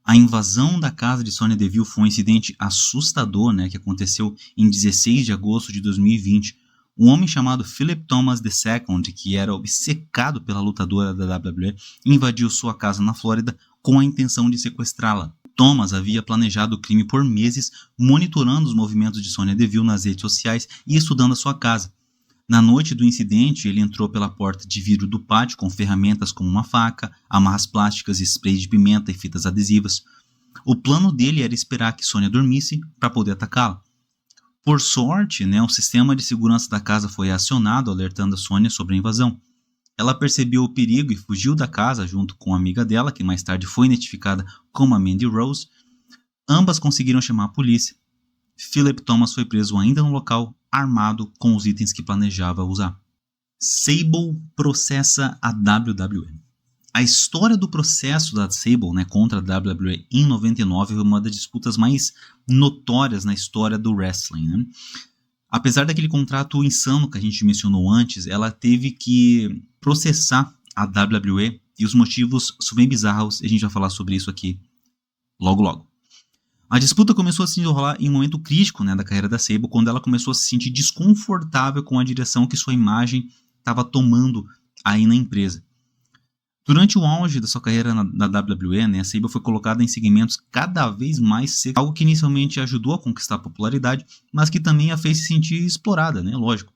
[SPEAKER 1] A invasão da casa de Sonya Deville foi um incidente assustador, né, que aconteceu em 16 de agosto de 2020. Um homem chamado Philip Thomas II, que era obcecado pela lutadora da WWE, invadiu sua casa na Flórida com a intenção de sequestrá-la. Thomas havia planejado o crime por meses, monitorando os movimentos de Sonya Deville nas redes sociais e estudando a sua casa. Na noite do incidente, ele entrou pela porta de vidro do pátio com ferramentas como uma faca, amarras plásticas, sprays de pimenta e fitas adesivas. O plano dele era esperar que Sonya dormisse para poder atacá-la. Por sorte, um sistema de segurança da casa foi acionado, alertando a Sonya sobre a invasão. Ela percebeu o perigo e fugiu da casa junto com a amiga dela, que mais tarde foi identificada como a Mandy Rose. Ambas conseguiram chamar a polícia. Philip Thomas foi preso ainda no local, armado com os itens que planejava usar. Sable processa a WWE. A história do processo da Sable, né, contra a WWE em 99 foi uma das disputas mais notórias na história do wrestling, né? Apesar daquele contrato insano que a gente mencionou antes, ela teve que processar a WWE e os motivos são bem bizarros e a gente vai falar sobre isso aqui logo logo. A disputa começou a se enrolar em um momento crítico, né, da carreira da Sable, quando ela começou a se sentir desconfortável com a direção que sua imagem estava tomando aí na empresa. Durante o auge da sua carreira na WWE, né, a Sable foi colocada em segmentos cada vez mais secos, algo que inicialmente ajudou a conquistar a popularidade, mas que também a fez se sentir explorada, né, lógico.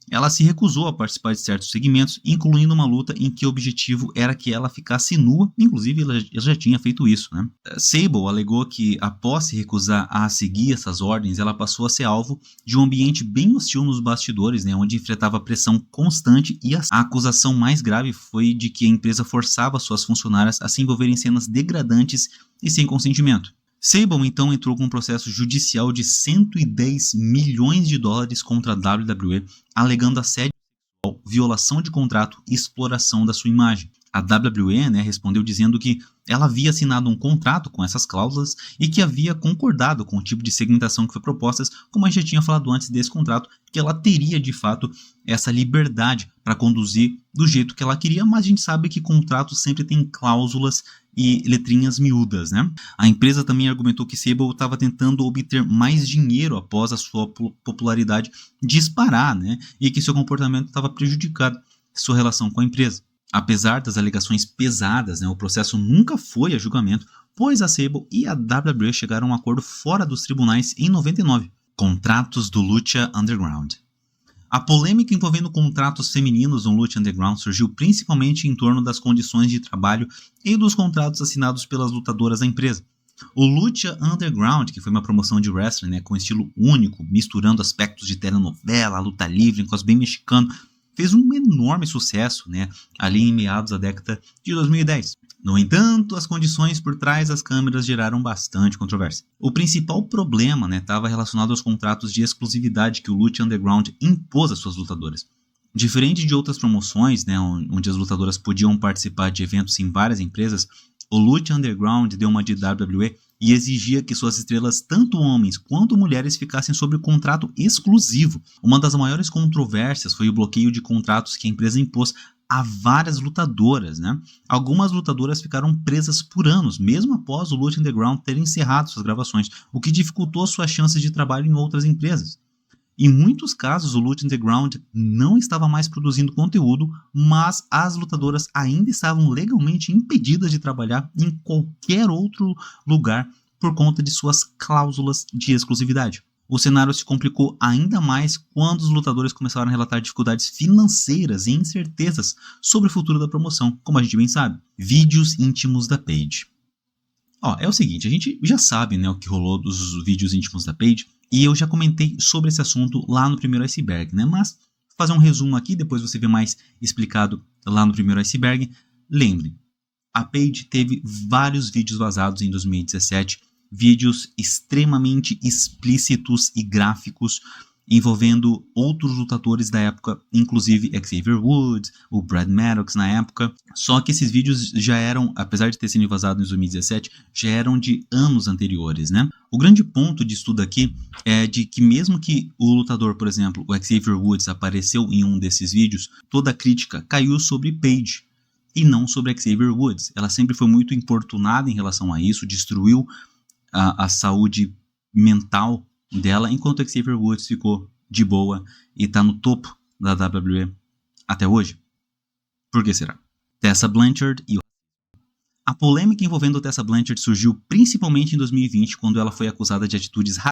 [SPEAKER 1] Ela se recusou a participar de certos segmentos, incluindo uma luta em que o objetivo era que ela ficasse nua, inclusive ela já tinha feito isso, né? Sable alegou que, após se recusar a seguir essas ordens, ela passou a ser alvo de um ambiente bem hostil nos bastidores, né, onde enfrentava pressão constante e a acusação mais grave foi de que a empresa forçava suas funcionárias a se envolverem em cenas degradantes e sem consentimento. Sable então entrou com um processo judicial de 110 milhões de dólares contra a WWE, alegando assédio sexual, violação de contrato e exploração da sua imagem. A WWE, né, respondeu dizendo que ela havia assinado um contrato com essas cláusulas e que havia concordado com o tipo de segmentação que foi proposta, como a gente já tinha falado antes desse contrato, que ela teria de fato essa liberdade para conduzir do jeito que ela queria, mas a gente sabe que contratos sempre tem cláusulas e letrinhas miúdas, né? A empresa também argumentou que Sable estava tentando obter mais dinheiro após a sua popularidade disparar, né? E que seu comportamento estava prejudicando sua relação com a empresa. Apesar das alegações pesadas, né, o processo nunca foi a julgamento, pois a Sable e a WWE chegaram a um acordo fora dos tribunais em 99. Contratos do Lucha Underground. A polêmica envolvendo contratos femininos no Lucha Underground surgiu principalmente em torno das condições de trabalho e dos contratos assinados pelas lutadoras da empresa. O Lucha Underground, que foi uma promoção de wrestling, né, com estilo único, misturando aspectos de telenovela, luta livre, cosplay mexicano, fez um enorme sucesso, né, ali em meados da década de 2010. No entanto, as condições por trás das câmeras geraram bastante controvérsia. O principal problema estava relacionado aos contratos de exclusividade que o Lucha Underground impôs às suas lutadoras. Diferente de outras promoções, né, onde as lutadoras podiam participar de eventos em várias empresas, o Lucha Underground deu uma de WWE e exigia que suas estrelas, tanto homens quanto mulheres, ficassem sob contrato exclusivo. Uma das maiores controvérsias foi o bloqueio de contratos que a empresa impôs a várias lutadoras, né? Algumas lutadoras ficaram presas por anos, mesmo após o Lucha Underground ter encerrado suas gravações, o que dificultou suas chances de trabalho em outras empresas. Em muitos casos, o Lucha Underground não estava mais produzindo conteúdo, mas as lutadoras ainda estavam legalmente impedidas de trabalhar em qualquer outro lugar por conta de suas cláusulas de exclusividade. O cenário se complicou ainda mais quando os lutadores começaram a relatar dificuldades financeiras e incertezas sobre o futuro da promoção, como a gente bem sabe. Vídeos íntimos da Paige. É o seguinte, a gente já sabe, né, o que rolou dos vídeos íntimos da Paige, e eu já comentei sobre esse assunto lá no primeiro iceberg, né? Mas vou fazer um resumo aqui, depois você vê mais explicado lá no primeiro iceberg. Lembre, a Paige teve vários vídeos vazados em 2017, vídeos extremamente explícitos e gráficos envolvendo outros lutadores da época, inclusive Xavier Woods, o Brad Maddox na época. Só que esses vídeos já eram, apesar de ter sido vazados em 2017, já eram de anos anteriores, né? O grande ponto disso tudo aqui é de que mesmo que o lutador, por exemplo, o Xavier Woods apareceu em um desses vídeos, toda a crítica caiu sobre Paige e não sobre Xavier Woods. Ela sempre foi muito importunada em relação a isso, destruiu a saúde mental dela, enquanto Xavier Woods ficou de boa e está no topo da WWE até hoje. Por que será? Tessa Blanchard e a polêmica envolvendo Tessa Blanchard surgiu principalmente em 2020, quando ela foi acusada de atitudes racistas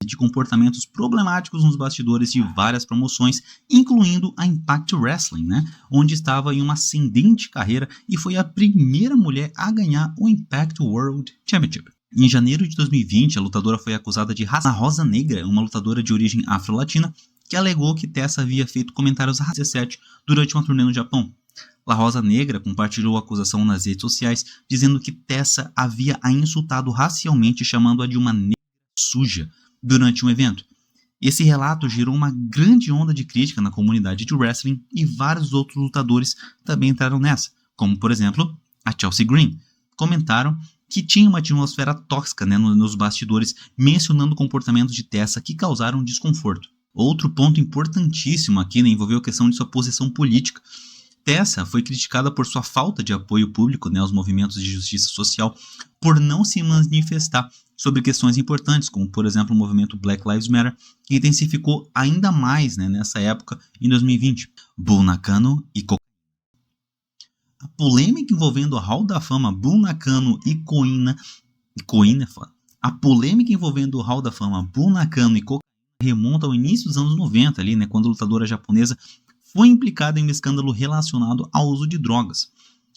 [SPEAKER 1] e de comportamentos problemáticos nos bastidores de várias promoções, incluindo a Impact Wrestling, né, onde estava em uma ascendente carreira e foi a primeira mulher a ganhar o Impact World Championship. Em janeiro de 2020, a lutadora foi acusada de racismo. A Rosa Negra, uma lutadora de origem afro-latina, que alegou que Tessa havia feito comentários racistas durante uma turnê no Japão. La Rosa Negra compartilhou a acusação nas redes sociais, dizendo que Tessa havia a insultado racialmente, chamando-a de uma negra suja, durante um evento. Esse relato gerou uma grande onda de crítica na comunidade de wrestling e vários outros lutadores também entraram nessa, como por exemplo a Chelsea Green. Comentaram que tinha uma atmosfera tóxica, né, nos bastidores, mencionando comportamentos de Tessa que causaram desconforto. Outro ponto importantíssimo aqui, né, envolveu a questão de sua posição política. Tessa foi criticada por sua falta de apoio público, né, aos movimentos de justiça social, por não se manifestar sobre questões importantes, como por exemplo o movimento Black Lives Matter, que intensificou ainda mais, né, nessa época, em 2020. Bull Nakano e cocaína. A polêmica envolvendo a Hall da Fama, Bull Nakano e cocaína é foda. A polêmica envolvendo o Hall da Fama, Bull Nakano e cocaína remonta ao início dos anos 90, ali, né, quando a lutadora japonesa foi implicada em um escândalo relacionado ao uso de drogas.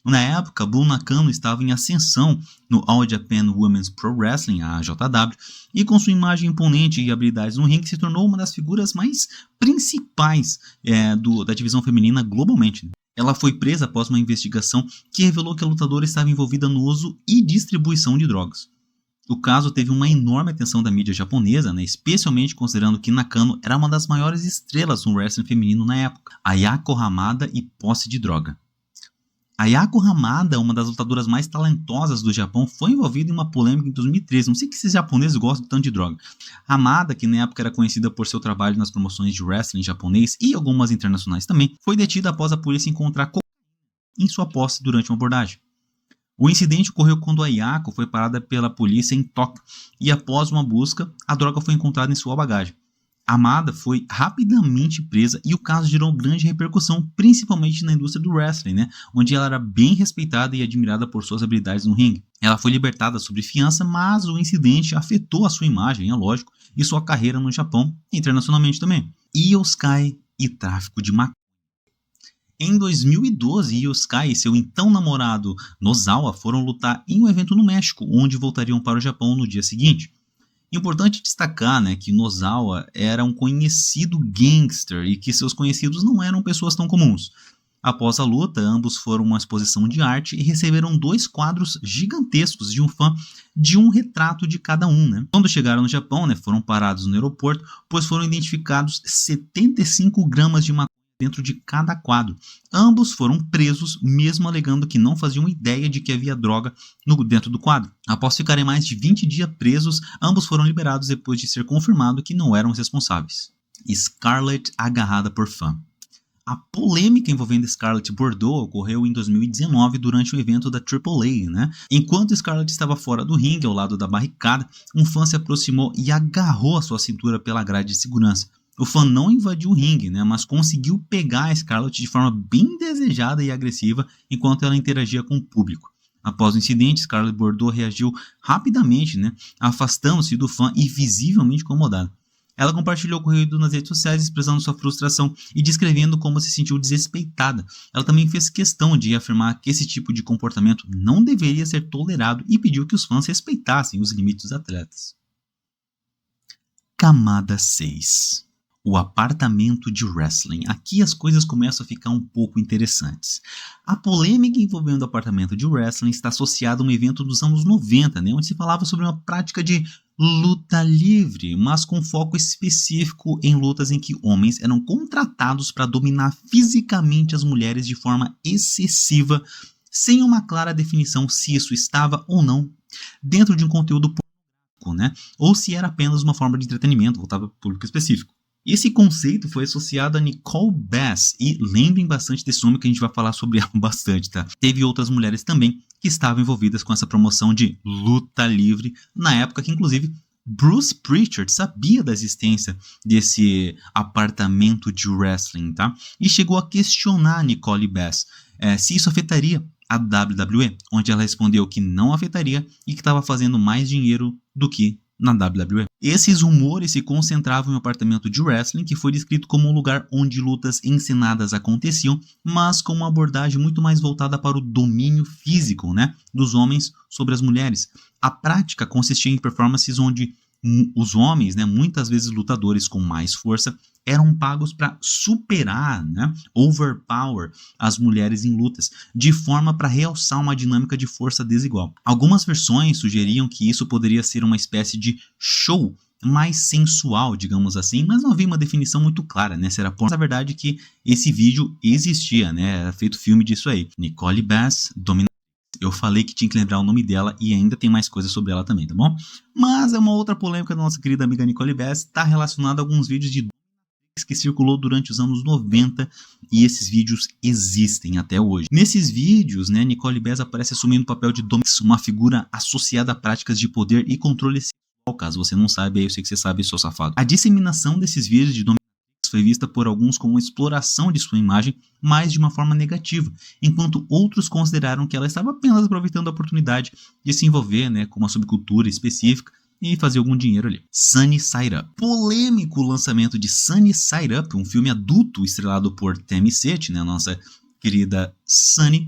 [SPEAKER 1] Na época, Bull Nakano estava em ascensão no All Japan Women's Pro Wrestling, a AJW, e com sua imagem imponente e habilidades no ringue se tornou uma das figuras mais principais da divisão feminina globalmente. Ela foi presa após uma investigação que revelou que a lutadora estava envolvida no uso e distribuição de drogas. O caso teve uma enorme atenção da mídia japonesa, né, especialmente considerando que Nakano era uma das maiores estrelas no wrestling feminino na época. Ayako Hamada e posse de droga. Ayako Hamada, uma das lutadoras mais talentosas do Japão, foi envolvida em uma polêmica em 2013. Não sei que esses japoneses gostam tanto de droga. Hamada, que na época era conhecida por seu trabalho nas promoções de wrestling japonês e algumas internacionais também, foi detida após a polícia encontrar cocaína em sua posse durante uma abordagem. O incidente ocorreu quando Ayako foi parada pela polícia em Tóquio e após uma busca, a droga foi encontrada em sua bagagem. Hamada foi rapidamente presa e o caso gerou grande repercussão, principalmente na indústria do wrestling, né, onde ela era bem respeitada e admirada por suas habilidades no ringue. Ela foi libertada sob fiança, mas o incidente afetou a sua imagem, é lógico, e sua carreira no Japão e internacionalmente também. Io-Sky e tráfico de maconha. Em 2012, Io-Sky e seu então namorado Nozawa foram lutar em um evento no México, onde voltariam para o Japão no dia seguinte. Importante destacar, né, que Nozawa era um conhecido gangster e que seus conhecidos não eram pessoas tão comuns. Após a luta, ambos foram a uma exposição de arte e receberam 2 quadros gigantescos de um fã de um retrato de cada um. Né? Quando chegaram no Japão, né, foram parados no aeroporto, pois foram identificados 75 gramas de maconha dentro de cada quadro. Ambos foram presos, mesmo alegando que não faziam ideia de que havia droga dentro do quadro. Após ficarem mais de 20 dias presos, ambos foram liberados depois de ser confirmado que não eram os responsáveis. Scarlett agarrada por fã. A polêmica envolvendo Scarlett Bordeaux ocorreu em 2019 durante um evento da AAA, né? Enquanto Scarlett estava fora do ringue, ao lado da barricada, um fã se aproximou e agarrou a sua cintura pela grade de segurança. O fã não invadiu o ringue, né, mas conseguiu pegar a Scarlett de forma bem desejada e agressiva enquanto ela interagia com o público. Após o incidente, Scarlett Bordeaux reagiu rapidamente, né, afastando-se do fã e visivelmente incomodada. Ela compartilhou o ocorrido nas redes sociais, expressando sua frustração e descrevendo como se sentiu desrespeitada. Ela também fez questão de afirmar que esse tipo de comportamento não deveria ser tolerado e pediu que os fãs respeitassem os limites dos atletas. Camada 6. O apartamento de wrestling. Aqui as coisas começam a ficar um pouco interessantes. A polêmica envolvendo o apartamento de wrestling está associada a um evento dos anos 90, né, onde se falava sobre uma prática de luta livre, mas com foco específico em lutas em que homens eram contratados para dominar fisicamente as mulheres de forma excessiva, sem uma clara definição se isso estava ou não dentro de um conteúdo público, né, ou se era apenas uma forma de entretenimento voltada para o público específico. Esse conceito foi associado a Nicole Bass, e lembrem bastante desse nome que a gente vai falar sobre ela bastante, tá? Teve outras mulheres também que estavam envolvidas com essa promoção de luta livre, na época que inclusive Bruce Pritchard sabia da existência desse apartamento de wrestling, tá? E chegou a questionar Nicole Bass se isso afetaria a WWE, onde ela respondeu que não afetaria e que estava fazendo mais dinheiro do que na WWE. Esses rumores se concentravam em um apartamento de wrestling que foi descrito como um lugar onde lutas encenadas aconteciam, mas com uma abordagem muito mais voltada para o domínio físico, né, dos homens sobre as mulheres. A prática consistia em performances onde os homens, né, muitas vezes lutadores com mais força, eram pagos para superar, né, overpower as mulheres em lutas, de forma para realçar uma dinâmica de força desigual. Algumas versões sugeriam que isso poderia ser uma espécie de show mais sensual, digamos assim, mas não havia uma definição muito clara, né, se era porno. Na verdade que esse vídeo existia, né, era feito filme disso aí. Nicole Bass, dominatrix. Eu falei que tinha que lembrar o nome dela e ainda tem mais coisas sobre ela também, tá bom? Mas é uma outra polêmica da nossa querida amiga Nicole Bass, está relacionada a alguns vídeos de que circulou durante os anos 90 e esses vídeos existem até hoje. Nesses vídeos, né, Nicole Bass aparece assumindo o papel de dominatrix, uma figura associada a práticas de poder e controle sexual. Caso você não saiba, eu sei que você sabe, sou safado. A disseminação desses vídeos de dominatrix foi vista por alguns como uma exploração de sua imagem, mas de uma forma negativa, enquanto outros consideraram que ela estava apenas aproveitando a oportunidade de se envolver, né, com uma subcultura específica e fazer algum dinheiro ali. Sunny Side Up. Polêmico lançamento de Sunny Side Up, um filme adulto estrelado por Tammy Sete, né, nossa querida Sunny,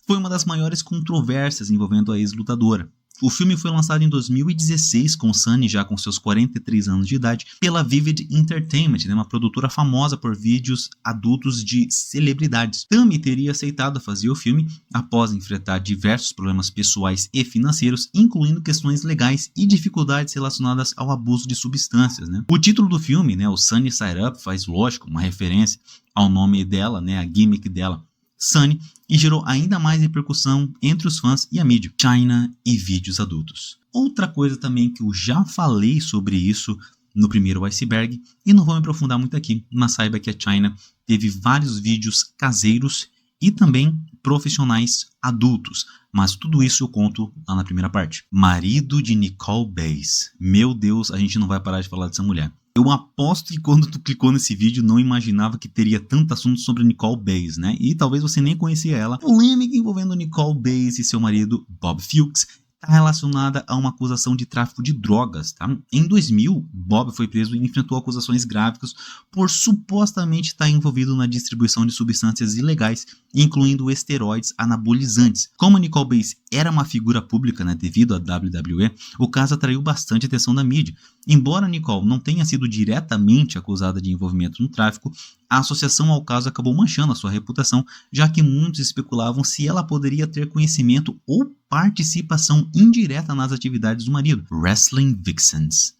[SPEAKER 1] foi uma das maiores controvérsias envolvendo a ex-lutadora. O filme foi lançado em 2016, com Sunny já com seus 43 anos de idade, pela Vivid Entertainment, né, uma produtora famosa por vídeos adultos de celebridades. Tammy teria aceitado fazer o filme após enfrentar diversos problemas pessoais e financeiros, incluindo questões legais e dificuldades relacionadas ao abuso de substâncias, né. O título do filme, né, o Sunny Side Up, faz, lógico, uma referência ao nome dela, né, a gimmick dela, Sunny, e gerou ainda mais repercussão entre os fãs e a mídia. China e vídeos adultos. Outra coisa também que eu já falei sobre isso no primeiro iceberg, e não vou me aprofundar muito aqui, mas saiba que a China teve vários vídeos caseiros e também profissionais adultos, mas tudo isso eu conto lá na primeira parte. Marido de Nicole Bass. Meu Deus, a gente não vai parar de falar dessa mulher. Eu aposto que quando tu clicou nesse vídeo não imaginava que teria tanto assunto sobre Nicole Bass, né? E talvez você nem conhecia ela. Polêmica envolvendo Nicole Bass e seu marido Bob Fuchs está relacionada a uma acusação de tráfico de drogas, tá? Em 2000, Bob foi preso e enfrentou acusações graves por supostamente estar envolvido na distribuição de substâncias ilegais, incluindo esteroides anabolizantes. Como Nicole Bass era uma figura pública, né, devido à WWE, o caso atraiu bastante atenção da mídia. Embora Nicole não tenha sido diretamente acusada de envolvimento no tráfico, a associação ao caso acabou manchando a sua reputação, já que muitos especulavam se ela poderia ter conhecimento ou participação indireta nas atividades do marido. Wrestling Vixens.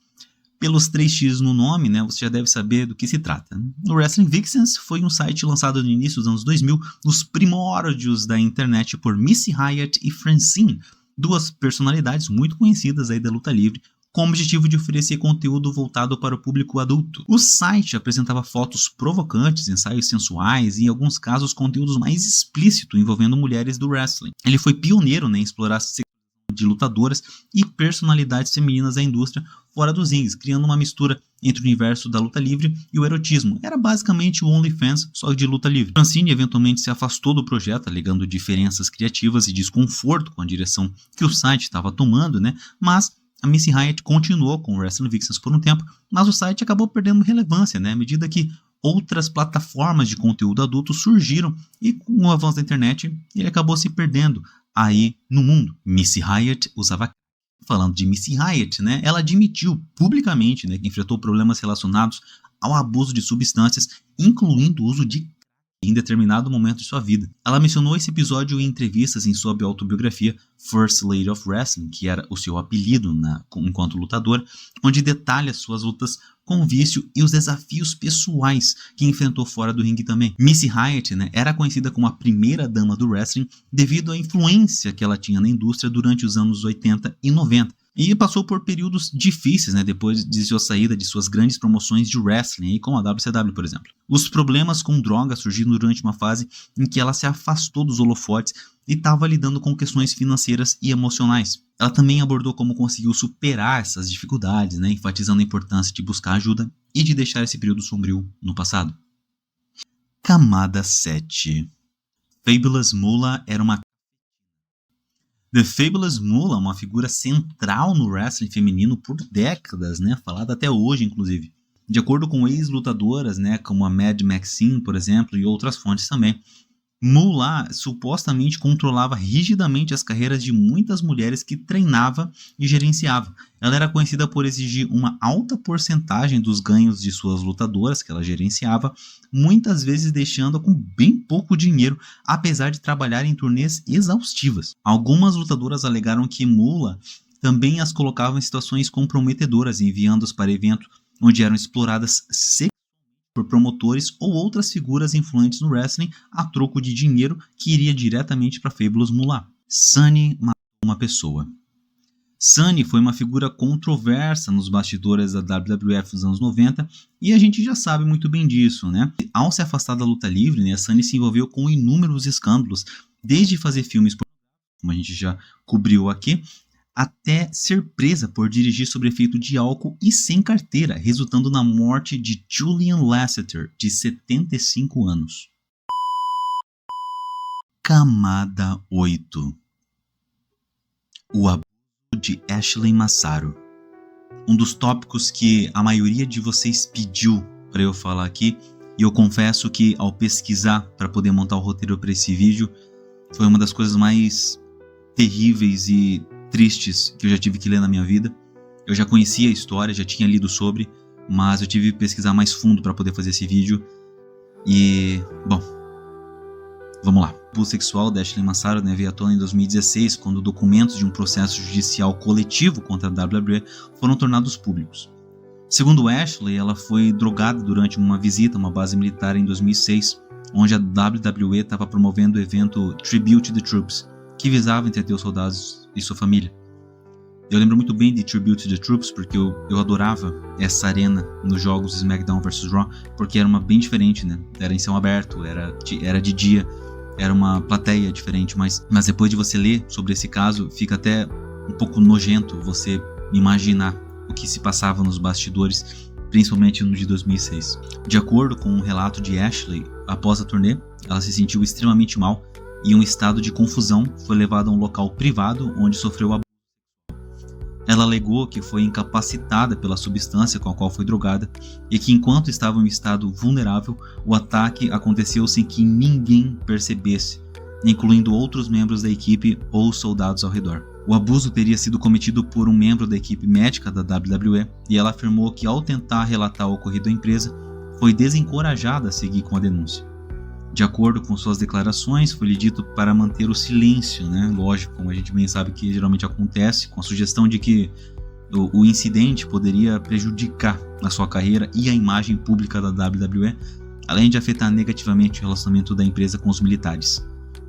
[SPEAKER 1] Pelos 3x no nome, né, você já deve saber do que se trata. O Wrestling Vixens foi um site lançado no início dos anos 2000, nos primórdios da internet por Missy Hyatt e Francine, duas personalidades muito conhecidas aí da luta livre, com o objetivo de oferecer conteúdo voltado para o público adulto. O site apresentava fotos provocantes, ensaios sensuais e, em alguns casos, conteúdos mais explícitos envolvendo mulheres do wrestling. Ele foi pioneiro, né, em explorar a sexualidade de lutadoras e personalidades femininas da indústria fora dos rings, criando uma mistura entre o universo da luta livre e o erotismo. Era basicamente o OnlyFans, só de luta livre. Francine eventualmente se afastou do projeto, alegando diferenças criativas e desconforto com a direção que o site estava tomando, né, mas a Missy Hyatt continuou com o Wrestling Vixens por um tempo, mas o site acabou perdendo relevância, né, à medida que outras plataformas de conteúdo adulto surgiram e com o avanço da internet ele acabou se perdendo aí no mundo. Missy Hyatt usava... Falando de Missy Hyatt, né, ela admitiu publicamente, né, que enfrentou problemas relacionados ao abuso de substâncias, incluindo o uso de em determinado momento de sua vida. Ela mencionou esse episódio em entrevistas em sua autobiografia First Lady of Wrestling, que era o seu apelido enquanto lutadora, onde detalha suas lutas com vício e os desafios pessoais que enfrentou fora do ringue também. Missy Hyatt, né, era conhecida como a primeira dama do wrestling devido à influência que ela tinha na indústria durante os anos 80 e 90. E passou por períodos difíceis, né, depois de sua saída de suas grandes promoções de wrestling, como a WCW, por exemplo. Os problemas com drogas surgiram durante uma fase em que ela se afastou dos holofotes e estava lidando com questões financeiras e emocionais. Ela também abordou como conseguiu superar essas dificuldades, né, enfatizando a importância de buscar ajuda e de deixar esse período sombrio no passado. Camada 7. Fabulous Moolah era uma... The Fabulous Moolah, uma figura central no wrestling feminino por décadas, né, falada até hoje, inclusive. De acordo com ex-lutadoras, né, como a Mad Maxine, por exemplo, e outras fontes também, Moolah supostamente controlava rigidamente as carreiras de muitas mulheres que treinava e gerenciava. Ela era conhecida por exigir uma alta porcentagem dos ganhos de suas lutadoras que ela gerenciava, muitas vezes deixando com bem pouco dinheiro, apesar de trabalhar em turnês exaustivas. Algumas lutadoras alegaram que Moolah também as colocavam em situações comprometedoras, enviando-as para eventos onde eram exploradas sexualmente por promotores ou outras figuras influentes no wrestling a troco de dinheiro que iria diretamente para Fabulous Moolah. Sunny matou uma pessoa. Sunny foi uma figura controversa nos bastidores da WWF nos anos 90 e a gente já sabe muito bem disso, né? Ao se afastar da luta livre, né, Sunny se envolveu com inúmeros escândalos, desde fazer filmes, como a gente já cobriu aqui, até ser presa por dirigir sob efeito de álcool e sem carteira, resultando na morte de Julian Lasseter, de 75 anos. Camada 8. O abuso de Ashley Massaro. Um dos tópicos que a maioria de vocês pediu para eu falar aqui, e eu confesso que ao pesquisar para poder montar o roteiro para esse vídeo, foi uma das coisas mais terríveis e tristes que eu já tive que ler na minha vida. Eu já conhecia a história, já tinha lido sobre, mas eu tive que pesquisar mais fundo para poder fazer esse vídeo. E, bom, vamos lá. O abuso sexual da Ashley Massaro, né, veio à tona em 2016, quando documentos de um processo judicial coletivo contra a WWE foram tornados públicos. Segundo Ashley, ela foi drogada durante uma visita a uma base militar em 2006, onde a WWE estava promovendo o evento Tribute to the Troops, que visava entreter os soldados e sua família. Eu lembro muito bem de Tribute to the Troops porque eu adorava essa arena nos jogos SmackDown vs Raw, porque era uma bem diferente, né? Era em céu aberto, era de dia, era uma plateia diferente, mas depois de você ler sobre esse caso, fica até um pouco nojento você imaginar o que se passava nos bastidores, principalmente no de 2006. De acordo com um relato de Ashley, após a turnê, ela se sentiu extremamente mal e em um estado de confusão foi levada a um local privado onde sofreu abuso. Ela alegou que foi incapacitada pela substância com a qual foi drogada e que enquanto estava em um estado vulnerável, o ataque aconteceu sem que ninguém percebesse, incluindo outros membros da equipe ou soldados ao redor. O abuso teria sido cometido por um membro da equipe médica da WWE e ela afirmou que ao tentar relatar o ocorrido à empresa, foi desencorajada a seguir com a denúncia. De acordo com suas declarações, foi-lhe dito para manter o silêncio, né? Lógico, como a gente bem sabe que geralmente acontece, com a sugestão de que o incidente poderia prejudicar a sua carreira e a imagem pública da WWE, além de afetar negativamente o relacionamento da empresa com os militares.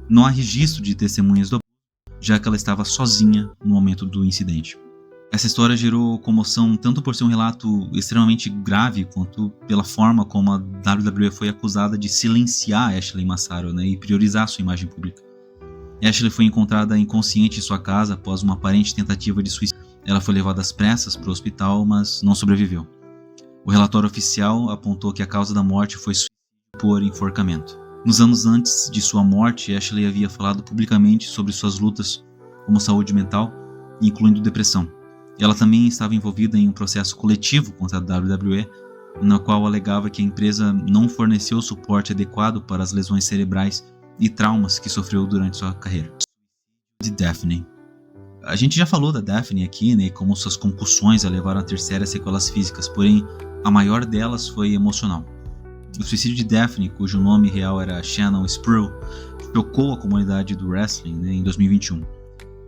[SPEAKER 1] Não há registro de testemunhas do abuso, já que ela estava sozinha no momento do incidente. Essa história gerou comoção tanto por ser um relato extremamente grave, quanto pela forma como a WWE foi acusada de silenciar Ashley Massaro, né, e priorizar sua imagem pública. Ashley foi encontrada inconsciente em sua casa após uma aparente tentativa de suicídio. Ela foi levada às pressas para o hospital, mas não sobreviveu. O relatório oficial apontou que a causa da morte foi suicídio por enforcamento. Nos anos antes de sua morte, Ashley havia falado publicamente sobre suas lutas como saúde mental, incluindo depressão. Ela também estava envolvida em um processo coletivo contra a WWE, na qual alegava que a empresa não forneceu suporte adequado para as lesões cerebrais e traumas que sofreu durante sua carreira. De Daphne. A gente já falou da Daphne aqui, né, e como suas concussões a levaram a ter sérias sequelas físicas, porém a maior delas foi emocional. O suicídio de Daphne, cujo nome real era Shannon Spruill, chocou a comunidade do wrestling, né, em 2021.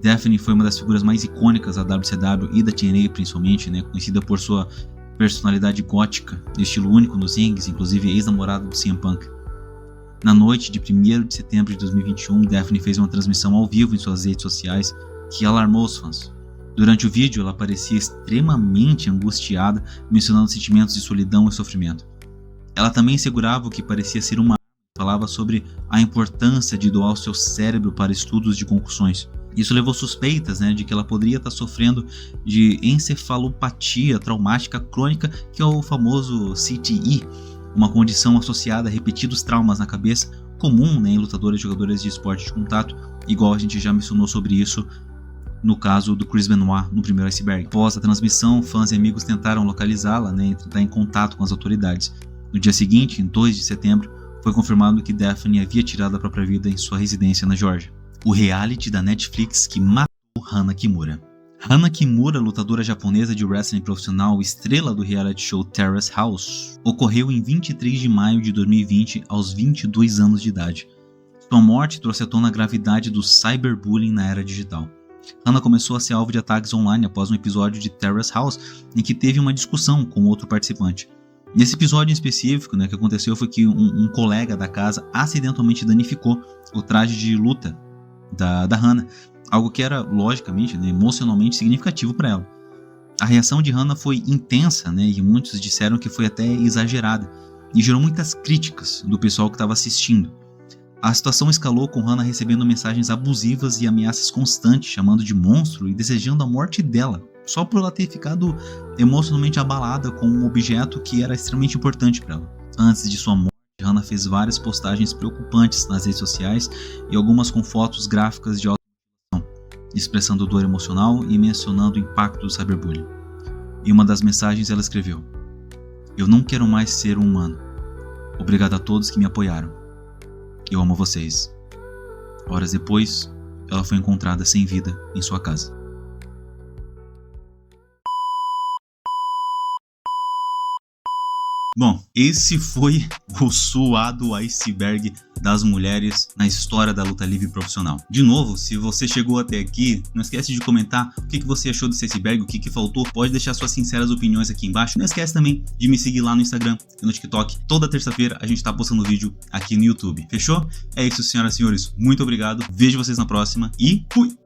[SPEAKER 1] Daphne foi uma das figuras mais icônicas da WCW e da TNA principalmente, né, conhecida por sua personalidade gótica, de estilo único nos rings, inclusive ex-namorada do CM Punk. Na noite de 1º de setembro de 2021, Daphne fez uma transmissão ao vivo em suas redes sociais que alarmou os fãs. Durante o vídeo, ela parecia extremamente angustiada, mencionando sentimentos de solidão e sofrimento. Ela também segurava o que parecia ser uma arma e falava sobre a importância de doar o seu cérebro para estudos de concussões. Isso levou suspeitas, né, de que ela poderia estar sofrendo de encefalopatia traumática crônica, que é o famoso CTE, uma condição associada a repetidos traumas na cabeça, comum, né, em lutadores e jogadores de esporte de contato, igual a gente já mencionou sobre isso no caso do Chris Benoit no primeiro Iceberg. Após a transmissão, fãs e amigos tentaram localizá-la, né, e entrar em contato com as autoridades. No dia seguinte, em 2 de setembro, foi confirmado que Daphne havia tirado a própria vida em sua residência na Geórgia. O reality da Netflix que matou Hana Kimura. Hana Kimura, lutadora japonesa de wrestling profissional, estrela do reality show Terrace House, ocorreu em 23 de maio de 2020, aos 22 anos de idade. Sua morte trouxe à tona a gravidade do cyberbullying na era digital. Hannah começou a ser alvo de ataques online após um episódio de Terrace House em que teve uma discussão com outro participante. Nesse episódio em específico, o que aconteceu foi que um colega da casa acidentalmente danificou o traje de luta da Hannah, algo que era, logicamente, emocionalmente significativo para ela. A reação de Hannah foi intensa, e muitos disseram que foi até exagerada, e gerou muitas críticas do pessoal que estava assistindo. A situação escalou com Hannah recebendo mensagens abusivas e ameaças constantes, chamando de monstro e desejando a morte dela, só por ela ter ficado emocionalmente abalada com um objeto que era extremamente importante para ela. Antes de sua morte, Hannah fez várias postagens preocupantes nas redes sociais e algumas com fotos gráficas de automutilação, expressando dor emocional e mencionando o impacto do cyberbullying. Em uma das mensagens ela escreveu: "Eu não quero mais ser um humano. Obrigado a todos que me apoiaram. Eu amo vocês." Horas depois, ela foi encontrada sem vida em sua casa. Bom, esse foi o suado iceberg das mulheres na história da luta livre profissional. De novo, se você chegou até aqui, não esquece de comentar o que você achou desse iceberg, o que faltou. Pode deixar suas sinceras opiniões aqui embaixo. Não esquece também de me seguir lá no Instagram e no TikTok. Toda terça-feira a gente tá postando vídeo aqui no YouTube. Fechou? É isso, senhoras e senhores. Muito obrigado. Vejo vocês na próxima e fui!